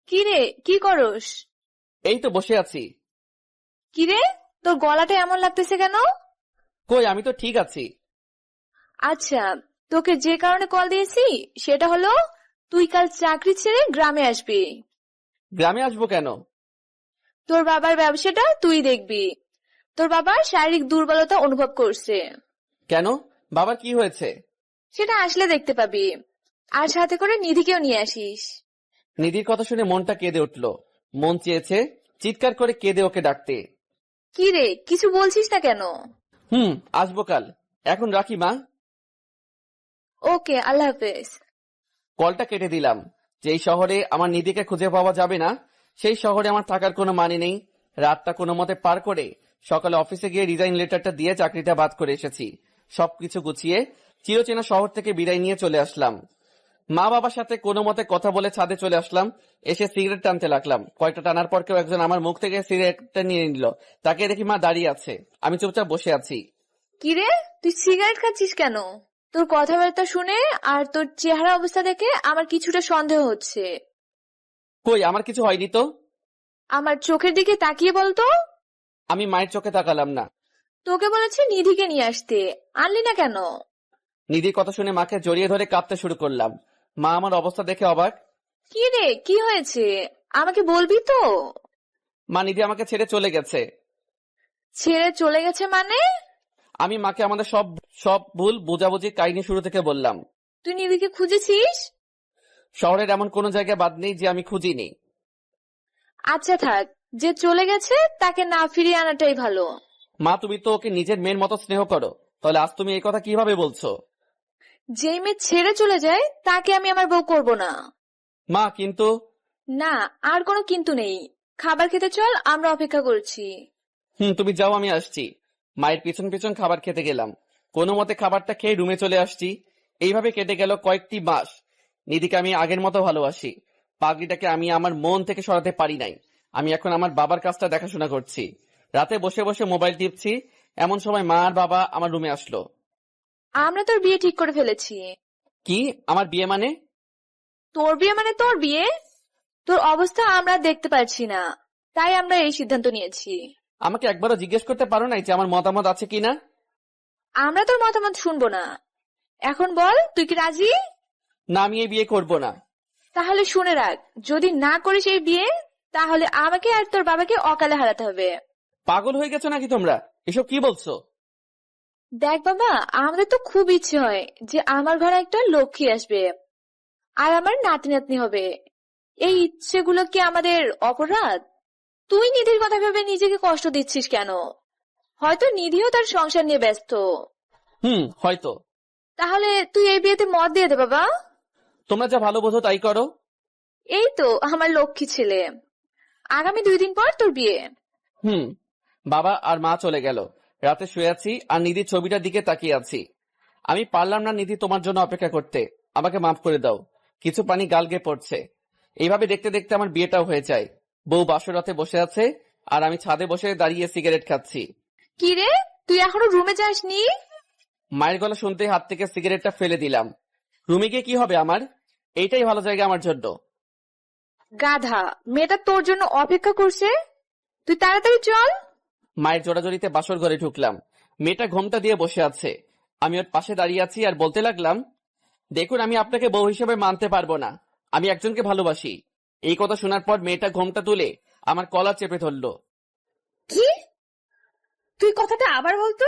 কি রে, কি করস? এই তো বসে আছি। কি রে, তোর গলাটা এমন লাগতেছে কেন? কই, আমি তো ঠিক আছি। আচ্ছা, তোকে যে কারণে কল দিয়েছি সেটা হলো তুই কাল চাকরি ছেড়ে গ্রামে আসবি। গ্রামে আসবো কেন? তোর বাবার ব্যবসাটা তুই দেখবি। তোর বাবা শারীরিক দুর্বলতা অনুভব করছে। কেন? বাবার কি হয়েছে? সেটা আসলে দেখতে পাবি। আর সাথে করে নিধিকেও নিয়ে আসিস। নিধির কথা শুনে মনটা কেঁদে উঠল। মন চেয়েছে চিৎকার করে কেঁদে ওকে ডাকতে। কি রে, কিছু বলছিস না কেন? আসবো কাল। এখন রাখি মা। ওকে, আল্লাহ হাফেজ। কলটা কেটে দিলাম। যেই শহরে আমার নিধিকে খুঁজে পাওয়া যাবে না, সেই শহরে আমার থাকার কোনো মানে নেই। রাতটা কোনো মতে পার করে সকালে অফিসে গিয়ে রিজাইন লেটারটা দিয়ে চাকরিটা বাদ করে এসেছি। সবকিছু গুছিয়ে চিরচেনা শহর থেকে বিদায় নিয়ে চলে আসলাম। মা বাবার সাথে কোনো মতে কথা বলে ছাদে চলে আসলাম। এসে সিগারেট টানতে লাগলাম। কয়টা টানার পর কেউ একজন আমার মুখ থেকে সিগারেটটা নিয়ে নিল। তাকে দেখি মা দাঁড়িয়ে আছে, আমি চুপচাপ বসে আছি। কি রে, তুই সিগারেট খাচ্ছিস কেন? তোর কথাবার্তা শুনে আর তোর চেহারা অবস্থা দেখে আমার কিছুটা সন্দেহ হচ্ছে। কই, আমার কিছু হয়নি তো। আমার চোখের দিকে তাকিয়ে বলতো। আমি মায়ের চোখে তাকালাম না। তোকে বলেছে নিধিকে নিয়ে আসতে, আনলি না কেন? নিধির কথা শুনে মাকে জড়িয়ে ধরে কাঁদতে শুরু করলাম। মা আমার অবস্থা দেখে অবাক। কি রে, কি হয়েছে আমাকে বলবি তো? মা, নিধি আমাকে ছেড়ে চলে গেছে। ছেড়ে চলে গেছে মানে? আমি মাকে আমাদের সব ভুল বোঝাবুঝি কাহিনী শুরু থেকে বললাম। তুই নিধিকে খুঁজেছিস? শহরের এমন কোন জায়গা বাদ নেই যে আমি খুঁজিনি। আচ্ছা থাক, যে চলে গেছে তাকে না ফিরিয়ে আনাটাই ভালো। মা, তুমি তো ওকে নিজের মেয়ের মতো স্নেহ করো, তাহলে আজ তুমি এই কথা কিভাবে বলছো? যেই মেয়ে ছেড়ে চলে যায় তাকে আমি আমার বউ করব না। মা, কিন্তু না, আর কোনো কিন্তু নেই। খাবার খেতে চল, আমরা অপেক্ষা করছি। তুমি যাও, আমি আসছি। মায়ের পিছন পিছন খাবার খেতে গেলাম। কোনো মতে খাবারটা খেয়ে রুমে চলে আসছি। এইভাবে কেটে গেল কয়েকটি মাস। নিধিকে আমি আগের মতো ভালোবাসি। পাগলিটাকে আমি আমার মন থেকে সরাতে পারি নাই। আমি এখন আমার বাবার কাজটা দেখাশোনা করছি। রাতে বসে বসে মোবাইল টিপছি, এমন সময় মা আর বাবা আমার রুমে আসলো। আমরা তোর বিয়ে ঠিক করে ফেলেছি। কি? আমার বিয়ে মানে? তোর বিয়ে মানে তোর বিয়ে? তোর অবস্থা আমরা দেখতে পারছি না, তাই আমরা এই সিদ্ধান্ত নিয়েছি। আমাকে একবারও জিজ্ঞেস করতে পারো নাই যে আমার মতামত আছে কিনা? আমরা তোর মতামত শুনবো না। এখন বল, তুই কি রাজি? না, আমি এই বিয়ে করব না। তাহলে শুনে রাখ, যদি না করিস এই বিয়ে, তাহলে আমাকে আর তোর বাবাকে অকালে হারাতে হবে। পাগল হয়ে গেছো নাকি তোমরা? এসব কি বলছো? দেখ বাবা, আমাদের তো খুব ইচ্ছে হয় যে আমার ঘরে একটা লক্ষ্মী আসবে আর আমার নাতি নাতনি হবে। এই ইচ্ছেগুলো কি আমাদের অপরাধ? তুই নিধির কথা ভেবে নিজেকে কষ্ট দিচ্ছিস কেন? হয়তো নিধিও তার সংসার নিয়ে ব্যস্ত। হয়তো। তাহলে তুই এই বিয়েতে মত দিয়ে দে বাবা। তোমরা যা ভালো বোঝো তাই করো। এই তো আমার লক্ষ্মী ছেলে। আগামী 2 দিন পর তোর বিয়ে। বাবা আর মা চলে গেল। রাতে শুয়ে আছি আর নিধির ছবিটার দিকে তাকিয়ে আছি। আমি পারলাম না নিধি তোমার জন্য অপেক্ষা করতে। আমাকে মাফ করে দাও। কিছু পানি গাল গিয়ে পড়ছে। এইভাবে দেখতে দেখতে আমার বিয়েটাও হয়ে যায়। বউ বাসর রাতে বসে আছে আর আমি ছাদে বসে দাঁড়িয়ে সিগারেট খাচ্ছি। কি রে, তুই এখনো রুমে যাসনি? মায়ের গলা শুনতে হাত থেকে সিগারেটটা ফেলে দিলাম। রুমে গিয়ে কি হবে আমার? এইটাই ভালো জায়গা আমার জন্য। গাধা, মেয়েটা তোর জন্য অপেক্ষা করছে, তুই তাড়াতাড়ি চল। মায়ের জোড়াজড়িতে বাসর ঘরে ঢুকলাম। মেয়েটা ঘোমটা দিয়ে বসে আছে। আমি ওর পাশে দাঁড়িয়ে আছি আর বলতে লাগলাম, দেখুন, আমি আপনাকে বউ হিসেবে মানতে পারবো না। আমি একজনকে ভালোবাসি। এই কথা শোনার পর মেয়েটা ঘোমটা তুলে আমার কলার চেপে ধরলো। কি? তুই কথাটা আবার বলতো।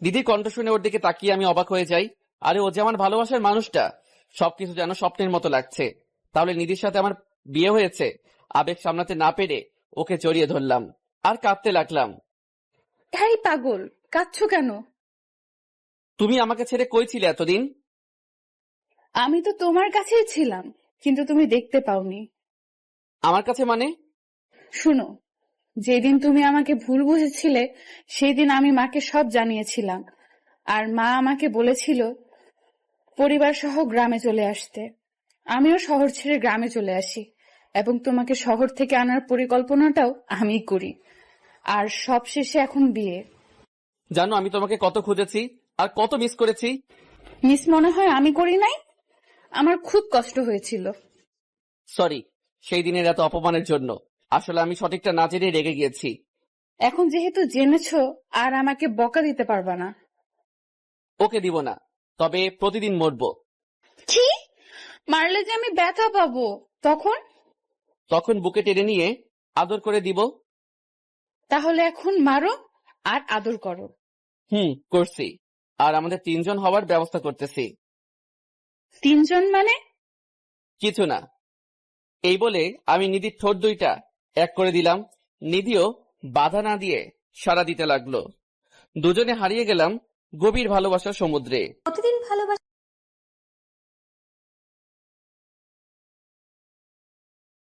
দিদির কণ্ঠ শুনে ওর দিকে তাকিয়ে আমি অবাক হয়ে যাই। আরে ও যে আমার ভালোবাসার মানুষটা। সবকিছু যেন স্বপ্নের মতো লাগছে। তাহলে নিধির সাথে আমার বিয়ে হয়েছে। আবেগ সামলাতে না পেরে ওকে জড়িয়ে ধরলাম আর কাঁদতে লাগলাম। এই পাগল, কাঁদছো কেন? তুমি আমাকে ছেড়ে কই ছিলে এতদিন? আমি তো তোমার কাছেই ছিলাম, কিন্তু তুমি দেখতে পাওনি। আমার কাছে মানে? শুনো, যেদিন তুমি আমাকে ভুল বুঝেছিলে সেই দিন আমি মাকে সব জানিয়েছিলাম। আর মা আমাকে বলেছিল পরিবার সহ গ্রামে চলে আসতে। আমিও শহর ছেড়ে গ্রামে চলে আসি এবং তোমাকে শহর থেকে আনার পরিকল্পনাটাও আমিই করি। আর সবশেষে এখন বিয়ে। জানো, আমি তোমাকে কত খুঁজেছি আর কত মিস করেছি। মিস মনে হয় আমি করি নাই? আমার খুব কষ্ট হয়েছিল। সরি সেই দিনের এত অপমানের জন্য। আসলে আমি সঠিকটা না জেনে রেগে গিয়েছি। এখন যেহেতু জেনেছো, আর আমাকে বকা দিতে পারবা না। ওকে দিব না, তবে প্রতিদিন মরবো। কি? মারলে যে আমি ব্যথা পাবো, তখন বুকে টেনে নিয়ে আদর করে দিব। তাহলে এখন মারো আর আদর করো। করছি। আর আমাদের 3 জন হওয়ার ব্যবস্থা করতেছি। 3 জন মানে? কিছু না। এই বলে আমি নিধির ঠোঁট 2টা এক করে দিলাম। নিধিও বাধা না দিয়ে সাড়া দিতে লাগলো। দুজনে হারিয়ে গেলাম গভীর ভালোবাসার সমুদ্রে। প্রতিদিন ভালোবাসা